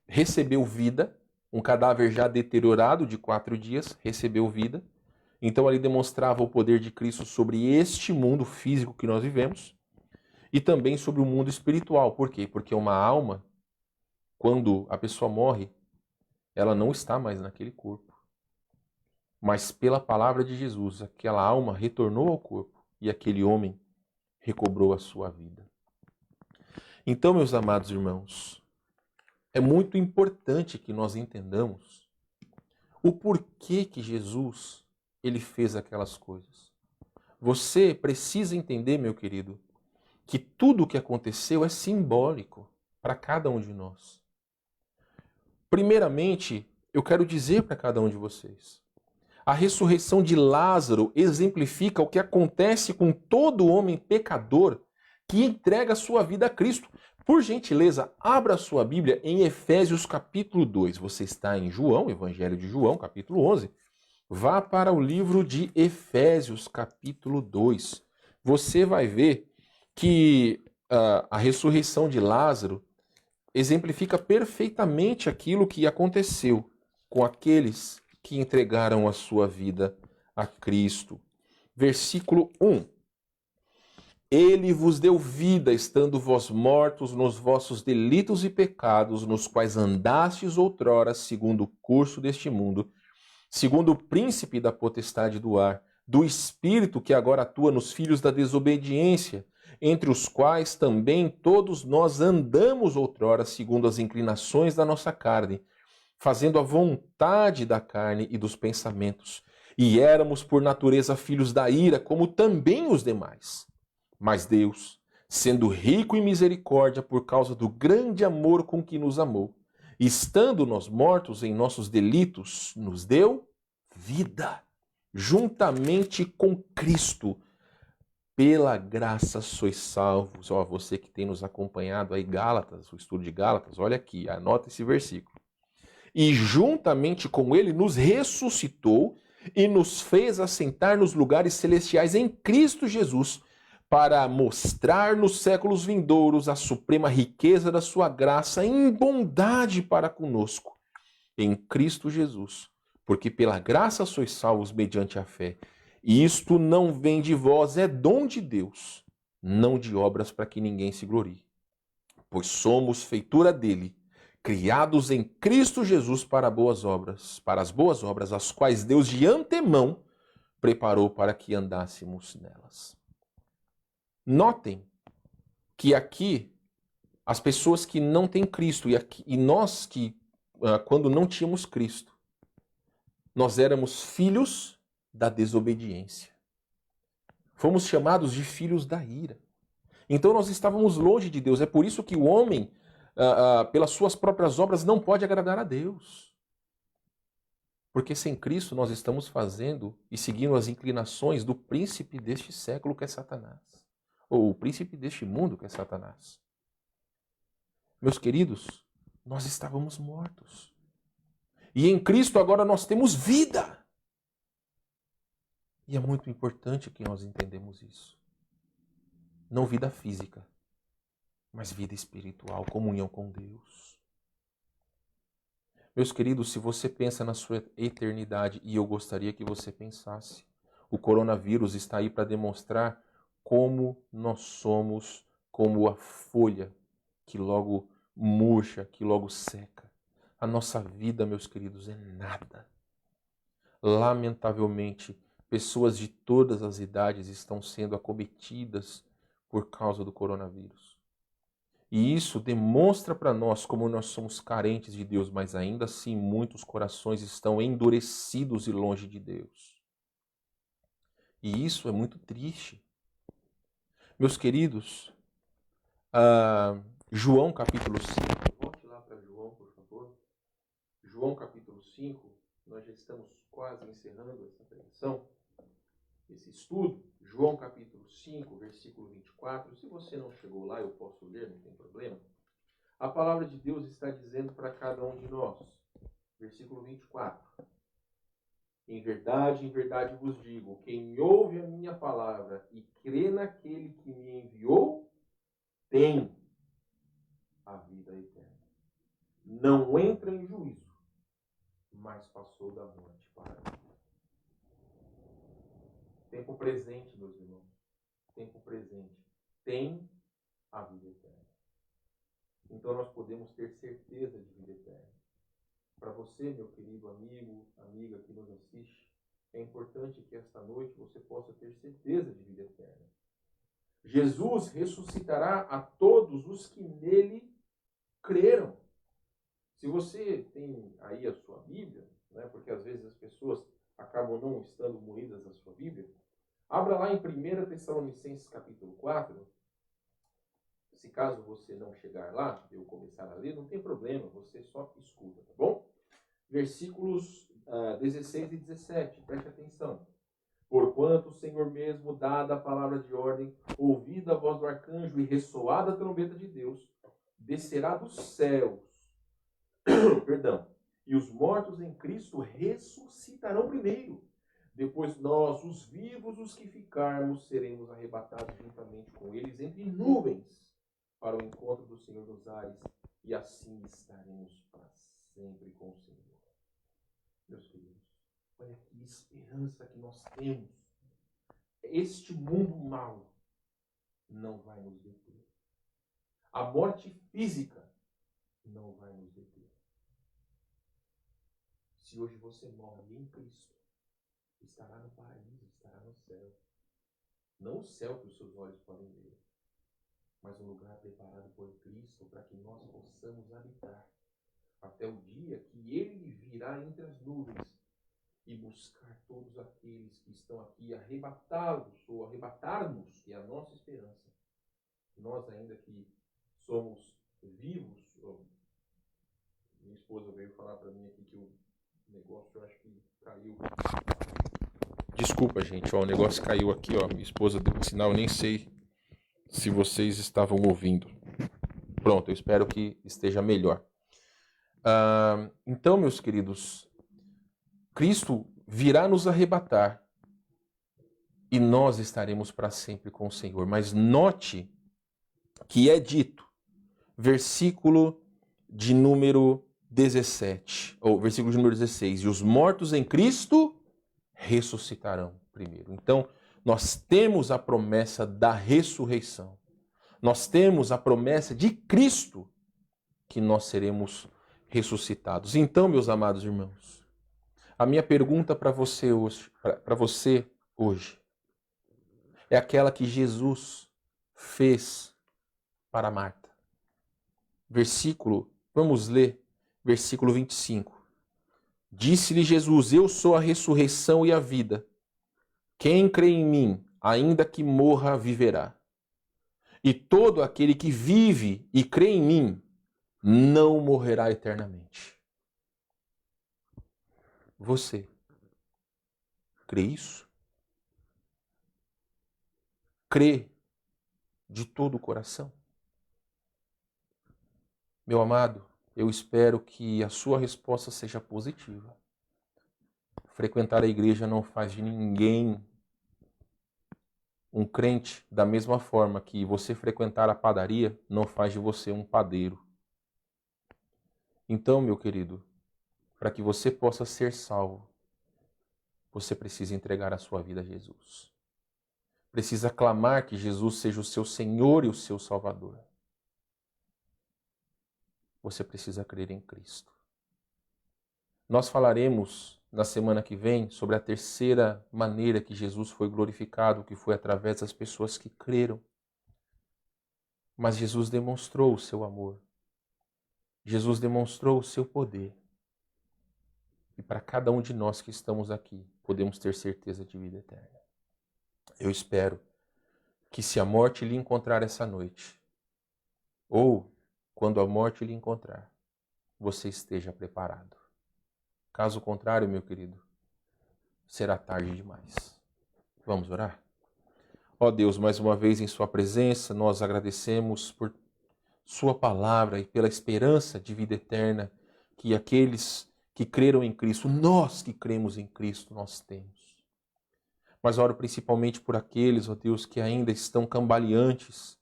recebeu vida, um cadáver já deteriorado de 4 dias recebeu vida. Então ali demonstrava o poder de Cristo sobre este mundo físico que nós vivemos e também sobre o mundo espiritual. Por quê? Porque uma alma, quando a pessoa morre, ela não está mais naquele corpo. Mas pela palavra de Jesus, aquela alma retornou ao corpo e aquele homem recobrou a sua vida. Então, meus amados irmãos, é muito importante que nós entendamos o porquê que Jesus ele fez aquelas coisas. Você precisa entender, meu querido, que tudo o que aconteceu é simbólico para cada um de nós. Primeiramente, eu quero dizer para cada um de vocês, a ressurreição de Lázaro exemplifica o que acontece com todo homem pecador que entrega a sua vida a Cristo. Por gentileza, abra a sua Bíblia em Efésios capítulo 2. Você está em João, Evangelho de João, capítulo 11. Vá para o livro de Efésios, capítulo 2. Você vai ver que a ressurreição de Lázaro exemplifica perfeitamente aquilo que aconteceu com aqueles que entregaram a sua vida a Cristo. Versículo 1. Ele vos deu vida, estando vós mortos nos vossos delitos e pecados, nos quais andastes outrora, segundo o curso deste mundo, segundo o príncipe da potestade do ar, do espírito que agora atua nos filhos da desobediência, entre os quais também todos nós andamos outrora segundo as inclinações da nossa carne, fazendo a vontade da carne e dos pensamentos. E éramos por natureza filhos da ira, como também os demais. Mas Deus, sendo rico em misericórdia por causa do grande amor com que nos amou, estando nós mortos em nossos delitos, nos deu vida, juntamente com Cristo. Pela graça sois salvos. Ó, você que tem nos acompanhado aí, Gálatas, o estudo de Gálatas, olha aqui, anota esse versículo. E juntamente com ele nos ressuscitou e nos fez assentar nos lugares celestiais em Cristo Jesus, para mostrar nos séculos vindouros a suprema riqueza da sua graça em bondade para conosco, em Cristo Jesus. Porque pela graça sois salvos mediante a fé. E isto não vem de vós, é dom de Deus, não de obras para que ninguém se glorie. Pois somos feitura dele, criados em Cristo Jesus para boas obras, para as boas obras, as quais Deus de antemão preparou para que andássemos nelas. Notem que aqui as pessoas que não têm Cristo e nós que, quando não tínhamos Cristo, nós éramos filhos da desobediência. Fomos chamados de filhos da ira. Então nós estávamos longe de Deus. É por isso que o homem, pelas suas próprias obras, não pode agradar a Deus. Porque sem Cristo nós estamos fazendo e seguindo as inclinações do príncipe deste século, que é Satanás. Ou o príncipe deste mundo, que é Satanás. Meus queridos, nós estávamos mortos. E em Cristo agora nós temos vida. E é muito importante que nós entendamos isso. Não vida física, mas vida espiritual, comunhão com Deus. Meus queridos, se você pensa na sua eternidade, e eu gostaria que você pensasse, o coronavírus está aí para demonstrar como nós somos como a folha que logo murcha, que logo seca. A nossa vida, meus queridos, é nada. Lamentavelmente, pessoas de todas as idades estão sendo acometidas por causa do coronavírus. E isso demonstra para nós como nós somos carentes de Deus, mas ainda assim muitos corações estão endurecidos e longe de Deus. E isso é muito triste. Meus queridos, João capítulo 5, volte lá para João, por favor. João capítulo 5, nós já estamos quase encerrando essa pregação, esse estudo. João capítulo 5, versículo 24. Se você não chegou lá, eu posso ler, não tem problema. A palavra de Deus está dizendo para cada um de nós. Versículo 24. Em verdade vos digo, quem ouve a minha palavra e crê naquele que me enviou, tem a vida eterna. Não entra em juízo, mas passou da morte para a vida. Tempo presente, meus irmãos. Tempo presente. Tem a vida eterna. Então nós podemos ter certeza de vida eterna. Para você, meu querido amigo, amiga que nos assiste, é importante que esta noite você possa ter certeza de vida eterna. Jesus ressuscitará a todos os que nele creram. Se você tem aí a sua Bíblia, né, porque às vezes as pessoas acabam não estando munidas da sua Bíblia, abra lá em 1 Tessalonicenses capítulo 4. Se caso você não chegar lá, eu começar a ler, não tem problema, você só escuta, tá bom? Versículos 16 e 17, preste atenção. Porquanto o Senhor mesmo, dada a palavra de ordem, ouvida a voz do arcanjo e ressoada a trombeta de Deus, descerá dos céus, perdão, e os mortos em Cristo ressuscitarão primeiro. Depois nós, os vivos, os que ficarmos, seremos arrebatados juntamente com eles entre nuvens para o encontro do Senhor nos ares, e assim estaremos para sempre com o Senhor. Meus queridos, olha que esperança que nós temos. Este mundo mau não vai nos deter. A morte física não vai nos deter. Se hoje você morre em Cristo, estará no paraíso, estará no céu. Não o céu que os seus olhos podem ver, mas um lugar preparado por Cristo para que nós possamos habitar até o dia que Ele virá entre as nuvens e buscar todos aqueles que estão aqui, arrebatá-los ou arrebatar-nos, que é a nossa esperança. Nós ainda que somos vivos, minha esposa veio falar para mim aqui que o negócio, eu acho que caiu. Desculpa, gente, ó, o negócio caiu aqui, ó. Minha esposa deu um sinal, eu nem sei se vocês estavam ouvindo. Pronto, eu espero que esteja melhor. Então, meus queridos, Cristo virá nos arrebatar e nós estaremos para sempre com o Senhor. Mas note que é dito, versículo de número 17, ou versículo de número 16, e os mortos em Cristo ressuscitarão primeiro. Então, nós temos a promessa da ressurreição. Nós temos a promessa de Cristo que nós seremos ressuscitados. Então, meus amados irmãos, a minha pergunta para você hoje é aquela que Jesus fez para Marta. Vamos ler versículo 25. Disse-lhe Jesus: eu sou a ressurreição e a vida. Quem crê em mim, ainda que morra, viverá. E todo aquele que vive e crê em mim, não morrerá eternamente. Você crê isso? Crê de todo o coração? Meu amado, eu espero que a sua resposta seja positiva. Frequentar a igreja não faz de ninguém um crente, da mesma forma que você frequentar a padaria não faz de você um padeiro. Então, meu querido, para que você possa ser salvo, você precisa entregar a sua vida a Jesus. Precisa clamar que Jesus seja o seu Senhor e o seu Salvador. Você precisa crer em Cristo. Nós falaremos na semana que vem sobre a terceira maneira que Jesus foi glorificado, que foi através das pessoas que creram. Mas Jesus demonstrou o seu amor. Jesus demonstrou o seu poder. E para cada um de nós que estamos aqui, podemos ter certeza de vida eterna. Eu espero que se a morte lhe encontrar essa noite, ou quando a morte lhe encontrar, você esteja preparado. Caso contrário, meu querido, será tarde demais. Vamos orar? Ó Deus, mais uma vez em sua presença, nós agradecemos por sua palavra e pela esperança de vida eterna que aqueles que creram em Cristo, nós que cremos em Cristo, nós temos. Mas oro principalmente por aqueles, ó Deus, que ainda estão cambaleantes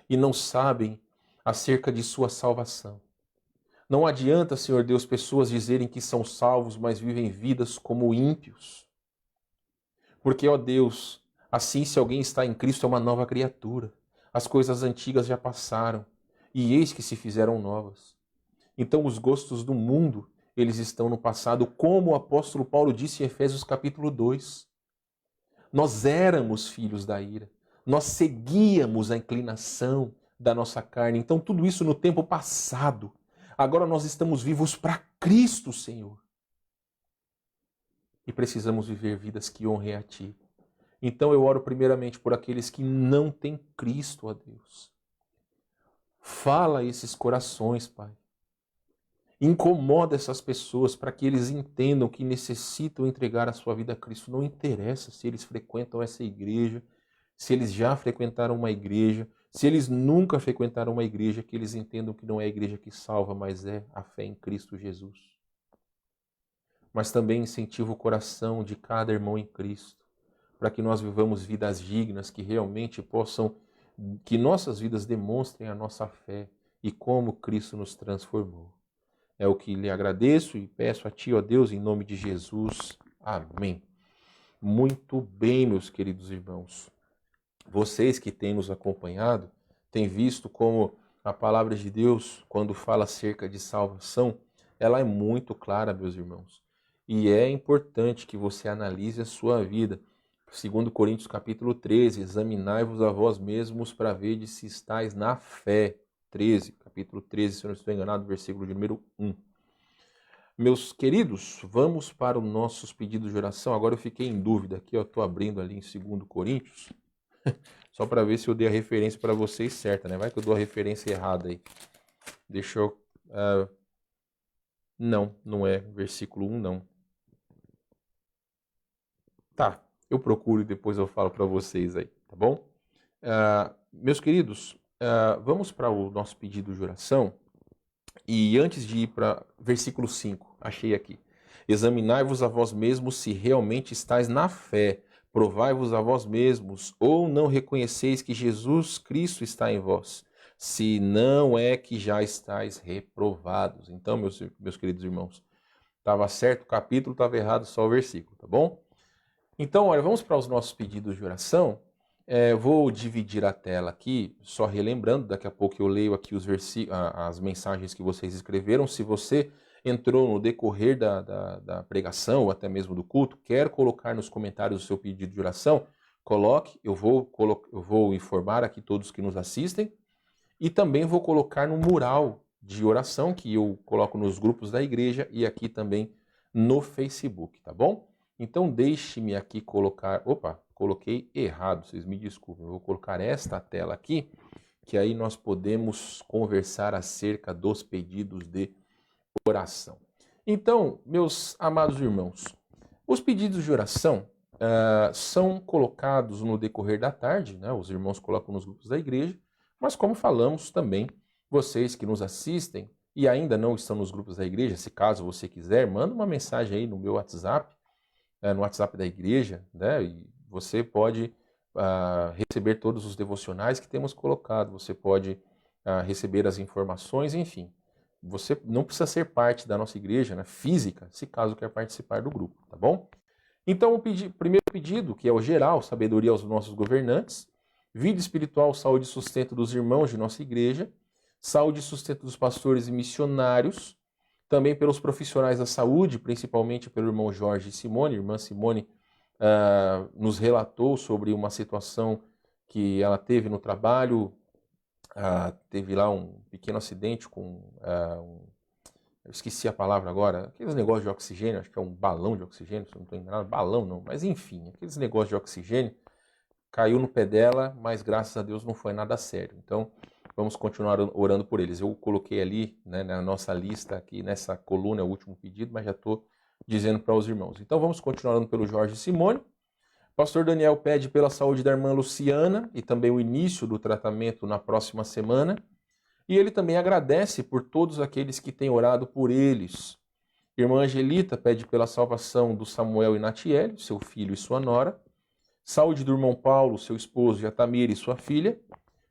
e não sabem acerca de sua salvação. Não adianta, Senhor Deus, pessoas dizerem que são salvos, mas vivem vidas como ímpios. Porque, ó Deus, assim se alguém está em Cristo é uma nova criatura. As coisas antigas já passaram, e eis que se fizeram novas. Então os gostos do mundo, eles estão no passado, como o apóstolo Paulo disse em Efésios capítulo 2. Nós éramos filhos da ira, nós seguíamos a inclinação da nossa carne. Então tudo isso no tempo passado. Agora nós estamos vivos para Cristo, Senhor. E precisamos viver vidas que honrem a Ti. Então eu oro primeiramente por aqueles que não têm Cristo, ó Deus. Fala a esses corações, Pai. Incomoda essas pessoas para que eles entendam que necessitam entregar a sua vida a Cristo. Não interessa se eles frequentam essa igreja, se eles já frequentaram uma igreja, se eles nunca frequentaram uma igreja, que eles entendam que não é a igreja que salva, mas é a fé em Cristo Jesus. Mas também incentiva o coração de cada irmão em Cristo, para que nós vivamos vidas dignas, que realmente que nossas vidas demonstrem a nossa fé e como Cristo nos transformou. É o que lhe agradeço e peço a Ti, ó Deus, em nome de Jesus. Amém. Muito bem, meus queridos irmãos. Vocês que têm nos acompanhado, têm visto como a palavra de Deus, quando fala acerca de salvação, ela é muito clara, meus irmãos. E é importante que você analise a sua vida. 2 Coríntios capítulo 13, examinai-vos a vós mesmos para ver se estáis na fé. 13, capítulo 13, se eu não estou enganado, versículo de número 1. Meus queridos, vamos para os nossos pedidos de oração. Agora eu fiquei em dúvida aqui, eu estou abrindo ali em 2 Coríntios, só para ver se eu dei a referência para vocês certa, né? Vai que eu dou a referência errada aí. Deixa eu... não é versículo 1, não. Tá, eu procuro e depois eu falo para vocês aí, tá bom? Meus queridos, vamos para o nosso pedido de oração. E antes de ir para versículo 5, achei aqui. Examinai-vos a vós mesmos se realmente estáis na fé. Provai-vos a vós mesmos, ou não reconheceis que Jesus Cristo está em vós, se não é que já estáis reprovados. Então, meus queridos irmãos, estava certo o capítulo, estava errado só o versículo, tá bom? Então, olha, vamos para os nossos pedidos de oração. Vou dividir a tela aqui, só relembrando, daqui a pouco eu leio aqui as mensagens que vocês escreveram. Se você entrou no decorrer da pregação ou até mesmo do culto, quer colocar nos comentários o seu pedido de oração, coloque, eu vou informar aqui todos que nos assistem e também vou colocar no mural de oração que eu coloco nos grupos da igreja e aqui também no Facebook, tá bom? Então deixe-me aqui colocar... Opa, coloquei errado, vocês me desculpem. Eu vou colocar esta tela aqui, que aí nós podemos conversar acerca dos pedidos de oração. Então, meus amados irmãos, os pedidos de oração são colocados no decorrer da tarde, né? Os irmãos colocam nos grupos da igreja, mas como falamos também, vocês que nos assistem e ainda não estão nos grupos da igreja, se caso você quiser, manda uma mensagem aí no meu WhatsApp, no WhatsApp da igreja, né? E você pode receber todos os devocionais que temos colocado, você pode receber as informações, enfim. Você não precisa ser parte da nossa igreja, né, física, se caso quer participar do grupo, tá bom? Então, o primeiro pedido, que é o geral, sabedoria aos nossos governantes, vida espiritual, saúde e sustento dos irmãos de nossa igreja, saúde e sustento dos pastores e missionários, também pelos profissionais da saúde, principalmente pelo irmão Jorge e Simone. A irmã Simone nos relatou sobre uma situação que ela teve no trabalho, teve lá um pequeno acidente com eu esqueci a palavra agora, aqueles negócios de oxigênio, acho que é um balão de oxigênio, se eu não estou enganado, balão não, mas enfim, aqueles negócios de oxigênio, caiu no pé dela, mas graças a Deus não foi nada sério. Então, vamos continuar orando por eles. Eu coloquei ali, né, na nossa lista, aqui nessa coluna, o último pedido, mas já estou dizendo para os irmãos. Então, vamos continuar orando pelo Jorge e Simone. Pastor Daniel pede pela saúde da irmã Luciana e também o início do tratamento na próxima semana. E ele também agradece por todos aqueles que têm orado por eles. Irmã Angelita pede pela salvação do Samuel e Natiele, seu filho e sua nora. Saúde do irmão Paulo, seu esposo, e a Tamira e sua filha.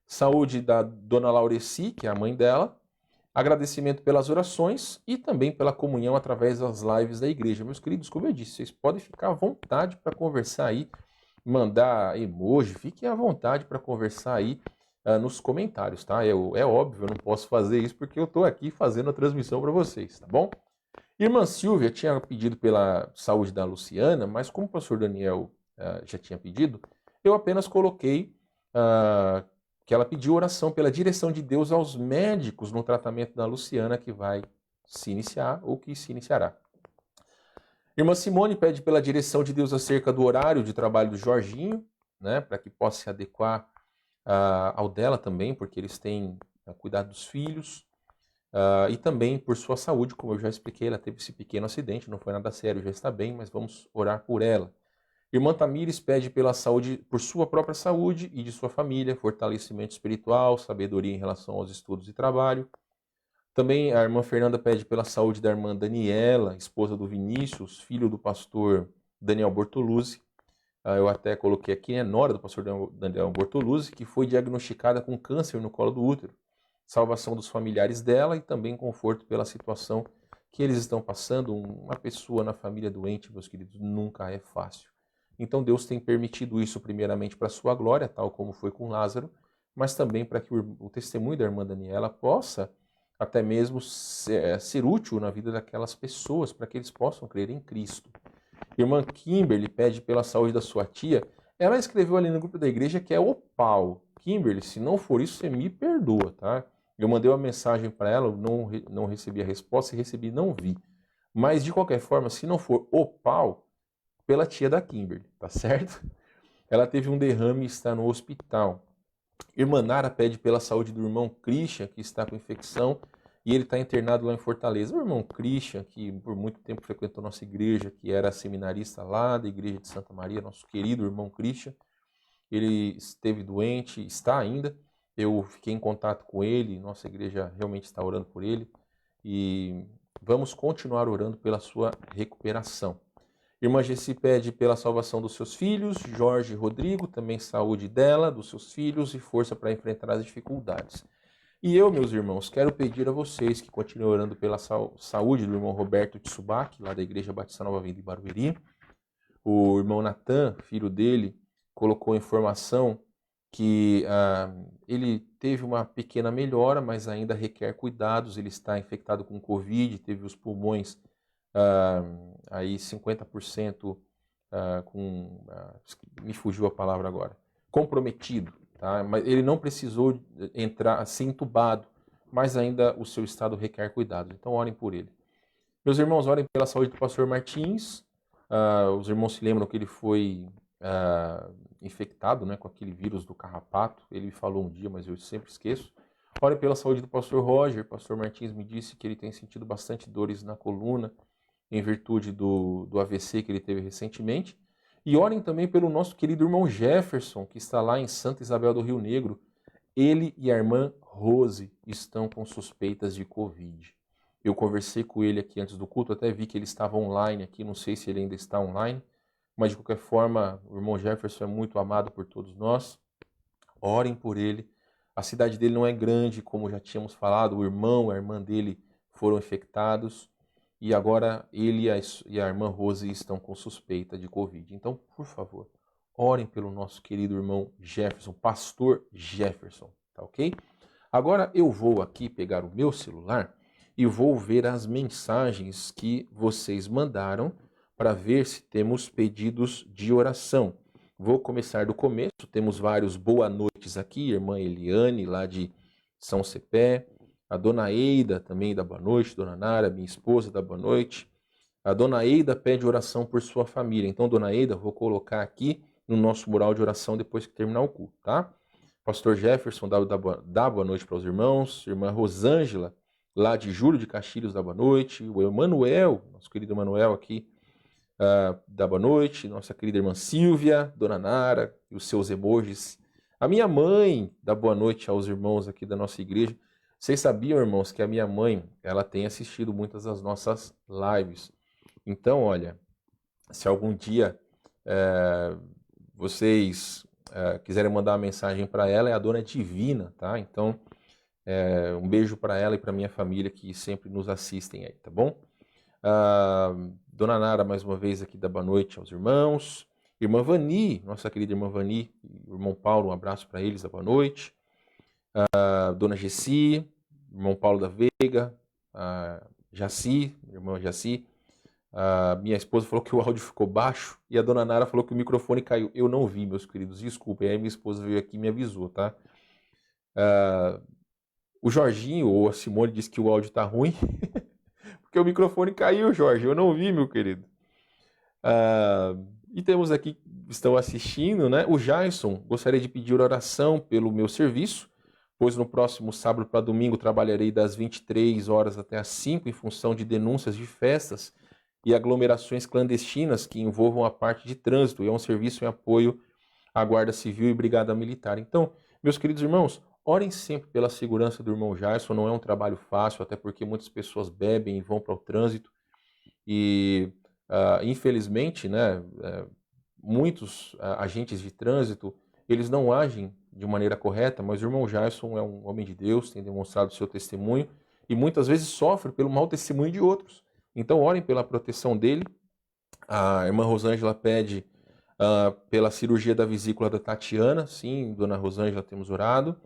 Saúde da dona Laureci, que é a mãe dela. Agradecimento pelas orações e também pela comunhão através das lives da igreja. Meus queridos, como eu disse, vocês podem ficar à vontade para conversar aí, mandar emoji, fiquem à vontade para conversar aí nos comentários, tá? É óbvio, eu não posso fazer isso porque eu estou aqui fazendo a transmissão para vocês, tá bom? Irmã Silvia tinha pedido pela saúde da Luciana, mas como o pastor Daniel já tinha pedido, eu apenas coloquei que ela pediu oração pela direção de Deus aos médicos no tratamento da Luciana, que vai se iniciar ou que se iniciará. Irmã Simone pede pela direção de Deus acerca do horário de trabalho do Jorginho, né, para que possa se adequar ao dela também, porque eles têm cuidado dos filhos, e também por sua saúde, como eu já expliquei, ela teve esse pequeno acidente, não foi nada sério, já está bem, mas vamos orar por ela. Irmã Tamires pede pela saúde, por sua própria saúde e de sua família, fortalecimento espiritual, sabedoria em relação aos estudos e trabalho. Também a irmã Fernanda pede pela saúde da irmã Daniela, esposa do Vinícius, filho do pastor Daniel Bortoluzzi. Eu até coloquei aqui, né, nora do pastor Daniel Bortoluzzi, que foi diagnosticada com câncer no colo do útero. Salvação dos familiares dela e também conforto pela situação que eles estão passando. Uma pessoa na família doente, meus queridos, nunca é fácil. Então Deus tem permitido isso primeiramente para a sua glória, tal como foi com Lázaro, mas também para que o testemunho da irmã Daniela possa até mesmo ser útil na vida daquelas pessoas, para que eles possam crer em Cristo. Irmã Kimberly pede pela saúde da sua tia. Ela escreveu ali no grupo da igreja que é opal. Kimberly, se não for isso, você me perdoa, tá? Eu mandei uma mensagem para ela, não recebi a resposta, se recebi, não vi. Mas, de qualquer forma, se não for opal, pela tia da Kimberly, tá certo? Ela teve um derrame e está no hospital. Irmã Nara pede pela saúde do irmão Christian, que está com infecção, e ele está internado lá em Fortaleza. O irmão Christian, que por muito tempo frequentou nossa igreja, que era seminarista lá da igreja de Santa Maria, nosso querido irmão Christian, ele esteve doente, está ainda. Eu fiquei em contato com ele, nossa igreja realmente está orando por ele, e vamos continuar orando pela sua recuperação. Irmã Gessi pede pela salvação dos seus filhos, Jorge e Rodrigo, também saúde dela, dos seus filhos e força para enfrentar as dificuldades. E eu, meus irmãos, quero pedir a vocês que continuem orando pela saúde do irmão Roberto Tsubaki, lá da Igreja Batista Nova Vida em Barueri. O irmão Natan, filho dele, colocou informação que ele teve uma pequena melhora, mas ainda requer cuidados. Ele está infectado com Covid, teve os pulmões aí 50% me fugiu a palavra agora, comprometido, tá? Mas ele não precisou entrar, ser entubado, mas ainda o seu estado requer cuidados. Então orem por ele. Meus irmãos, orem pela saúde do pastor Martins. Os irmãos se lembram que ele foi infectado, né, com aquele vírus do carrapato. Ele me falou um dia, mas eu sempre esqueço. Orem pela saúde do pastor Roger. O pastor Martins me disse que ele tem sentido bastante dores na coluna, em virtude do AVC que ele teve recentemente. E orem também pelo nosso querido irmão Jefferson, que está lá em Santa Isabel do Rio Negro. Ele e a irmã Rose estão com suspeitas de Covid. Eu conversei com ele aqui antes do culto, até vi que ele estava online aqui, não sei se ele ainda está online, mas de qualquer forma, o irmão Jefferson é muito amado por todos nós. Orem por ele. A cidade dele não é grande, como já tínhamos falado, o irmão e a irmã dele foram infectados. E agora ele e a irmã Rose estão com suspeita de Covid. Então, por favor, orem pelo nosso querido irmão Jefferson, pastor Jefferson, tá ok? Agora eu vou aqui pegar o meu celular e vou ver as mensagens que vocês mandaram para ver se temos pedidos de oração. Vou começar do começo, temos vários boa noites aqui, irmã Eliane, lá de São Cepé. A dona Eida também dá boa noite, dona Nara, minha esposa, dá boa noite. A dona Eida pede oração por sua família. Então, dona Eida, vou colocar aqui no nosso mural de oração depois que terminar o culto, tá? Pastor Jefferson dá boa noite para os irmãos. Irmã Rosângela, lá de Júlio de Castilhos, dá boa noite. O Emanuel, nosso querido Emanuel aqui, dá boa noite. Nossa querida irmã Silvia, dona Nara e os seus emojis. A minha mãe dá boa noite aos irmãos aqui da nossa igreja. Vocês sabiam, irmãos, que a minha mãe, ela tem assistido muitas das nossas lives. Então, olha, se algum dia vocês quiserem mandar uma mensagem para ela, é a Dona Divina, tá? Então, um beijo para ela e para minha família que sempre nos assistem aí, tá bom? Dona Nara, mais uma vez aqui, dá boa noite aos irmãos. Irmã Vani, nossa querida irmã Vani, irmão Paulo, um abraço para eles, dá boa noite. Dona Gessi, irmão Paulo da Veiga, Jaci, irmã Jaci. Minha esposa falou que o áudio ficou baixo e a dona Nara falou que o microfone caiu. Eu não vi, meus queridos, desculpem. Aí minha esposa veio aqui e me avisou, tá? O Jorginho ou a Simone disse que o áudio tá ruim porque o microfone caiu, Jorge. Eu não vi, meu querido. E temos aqui, estão assistindo, né? O Jason, gostaria de pedir oração pelo meu serviço, pois no próximo sábado para domingo trabalharei das 23 horas até as 5 em função de denúncias de festas e aglomerações clandestinas que envolvam a parte de trânsito, e é um serviço em apoio à Guarda Civil e Brigada Militar. Então, meus queridos irmãos, orem sempre pela segurança do irmão Jason, não é um trabalho fácil, até porque muitas pessoas bebem e vão para o trânsito, e infelizmente, né, muitos agentes de trânsito, eles não agem de maneira correta, mas o irmão Jason é um homem de Deus, tem demonstrado seu testemunho, e muitas vezes sofre pelo mau testemunho de outros. Então, orem pela proteção dele. A irmã Rosângela pede pela cirurgia da vesícula da Tatiana. Sim, dona Rosângela, temos orado.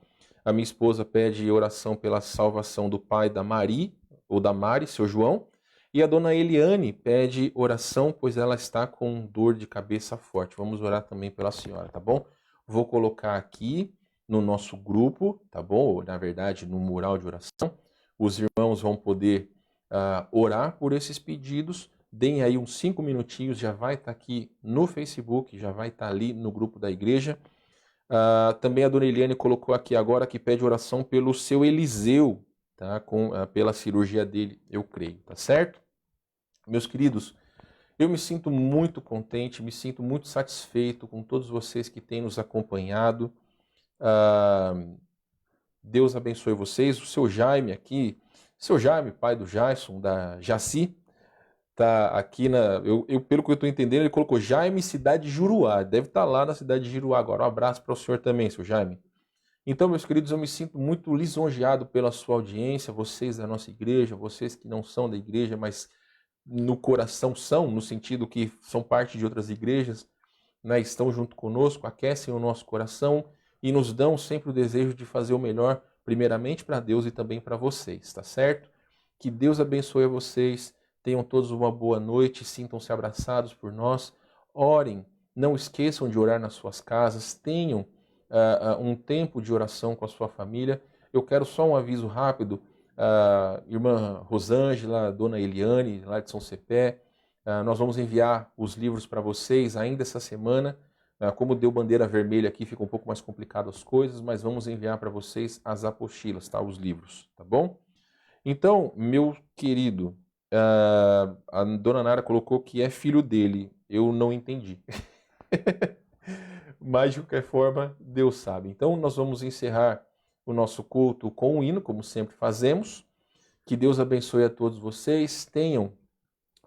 A minha esposa pede oração pela salvação do pai da Mari, ou da Mari, seu João. E a dona Eliane pede oração, pois ela está com dor de cabeça forte. Vamos orar também pela senhora, tá bom? Vou colocar aqui no nosso grupo, tá bom? Ou, na verdade, no mural de oração. Os irmãos vão poder orar por esses pedidos. Deem aí uns 5 minutinhos, já vai estar aqui no Facebook, já vai estar ali no grupo da igreja. Também a dona Eliane colocou aqui agora que pede oração pelo seu Eliseu, tá? Pela cirurgia dele, eu creio, tá certo? Meus queridos, eu me sinto muito contente, me sinto muito satisfeito com todos vocês que têm nos acompanhado. Deus abençoe vocês. O seu Jaime aqui, seu Jaime, pai do Jason, da Jaci, tá aqui pelo que eu estou entendendo, ele colocou Jaime, cidade de Juruá. Deve estar lá na cidade de Juruá agora. Um abraço para o senhor também, seu Jaime. Então, meus queridos, eu me sinto muito lisonjeado pela sua audiência, vocês da nossa igreja, vocês que não são da igreja, mas no coração são, no sentido que são parte de outras igrejas, né, estão junto conosco, aquecem o nosso coração e nos dão sempre o desejo de fazer o melhor, primeiramente para Deus e também para vocês, tá certo? Que Deus abençoe a vocês. Tenham todos uma boa noite, sintam-se abraçados por nós, orem, não esqueçam de orar nas suas casas, tenham um tempo de oração com a sua família. Eu quero só um aviso rápido, irmã Rosângela, dona Eliane, lá de São Cepé, nós vamos enviar os livros para vocês ainda essa semana. Como deu bandeira vermelha aqui, fica um pouco mais complicado as coisas, mas vamos enviar para vocês as apostilas, tá? Os livros, tá bom? Então, meu querido, a dona Nara colocou que é filho dele. Eu não entendi. Mas, de qualquer forma, Deus sabe. Então, nós vamos encerrar o nosso culto com um hino, como sempre fazemos. Que Deus abençoe a todos vocês. Tenham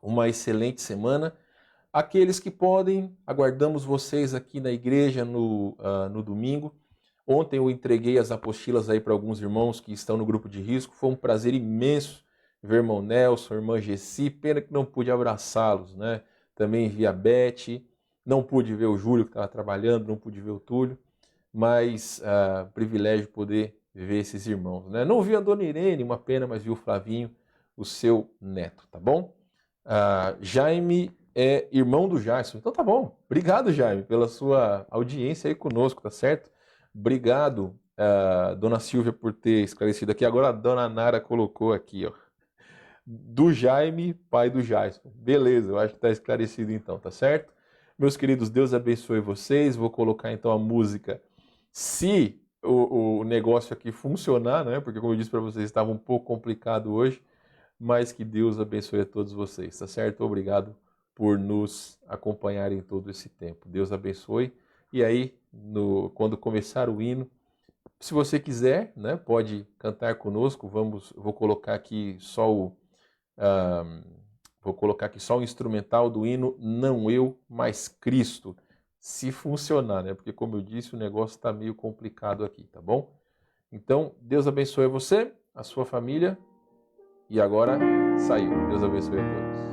uma excelente semana. Aqueles que podem, aguardamos vocês aqui na igreja no domingo. Ontem eu entreguei as apostilas aí para alguns irmãos que estão no grupo de risco. Foi um prazer imenso ver o irmão Nelson, a irmã Gessi. Pena que não pude abraçá-los, né? Também vi a Beth. Não pude ver o Júlio que estava trabalhando, não pude ver o Túlio. Mas privilégio poder ver esses irmãos, né? Não vi a dona Irene, uma pena, mas vi o Flavinho, o seu neto, tá bom? Jaime é irmão do Jason. Então tá bom. Obrigado, Jaime, pela sua audiência aí conosco, tá certo? Obrigado, dona Silvia, por ter esclarecido aqui. Agora a dona Nara colocou aqui, ó. Do Jaime, pai do Jason. Beleza, eu acho que tá esclarecido então, tá certo? Meus queridos, Deus abençoe vocês. Vou colocar então a música. Se o negócio aqui funcionar, né? Porque como eu disse para vocês, estava um pouco complicado hoje. Mas que Deus abençoe a todos vocês, tá certo? Obrigado por nos acompanharem todo esse tempo. Deus abençoe. E aí, quando começar o hino, se você quiser, né, pode cantar conosco. Vou colocar aqui só o instrumental do hino Não Eu, mas Cristo. Se funcionar, né? Porque como eu disse, o negócio está meio complicado aqui, tá bom? Então, Deus abençoe você, a sua família. E agora saiu. Deus abençoe a todos.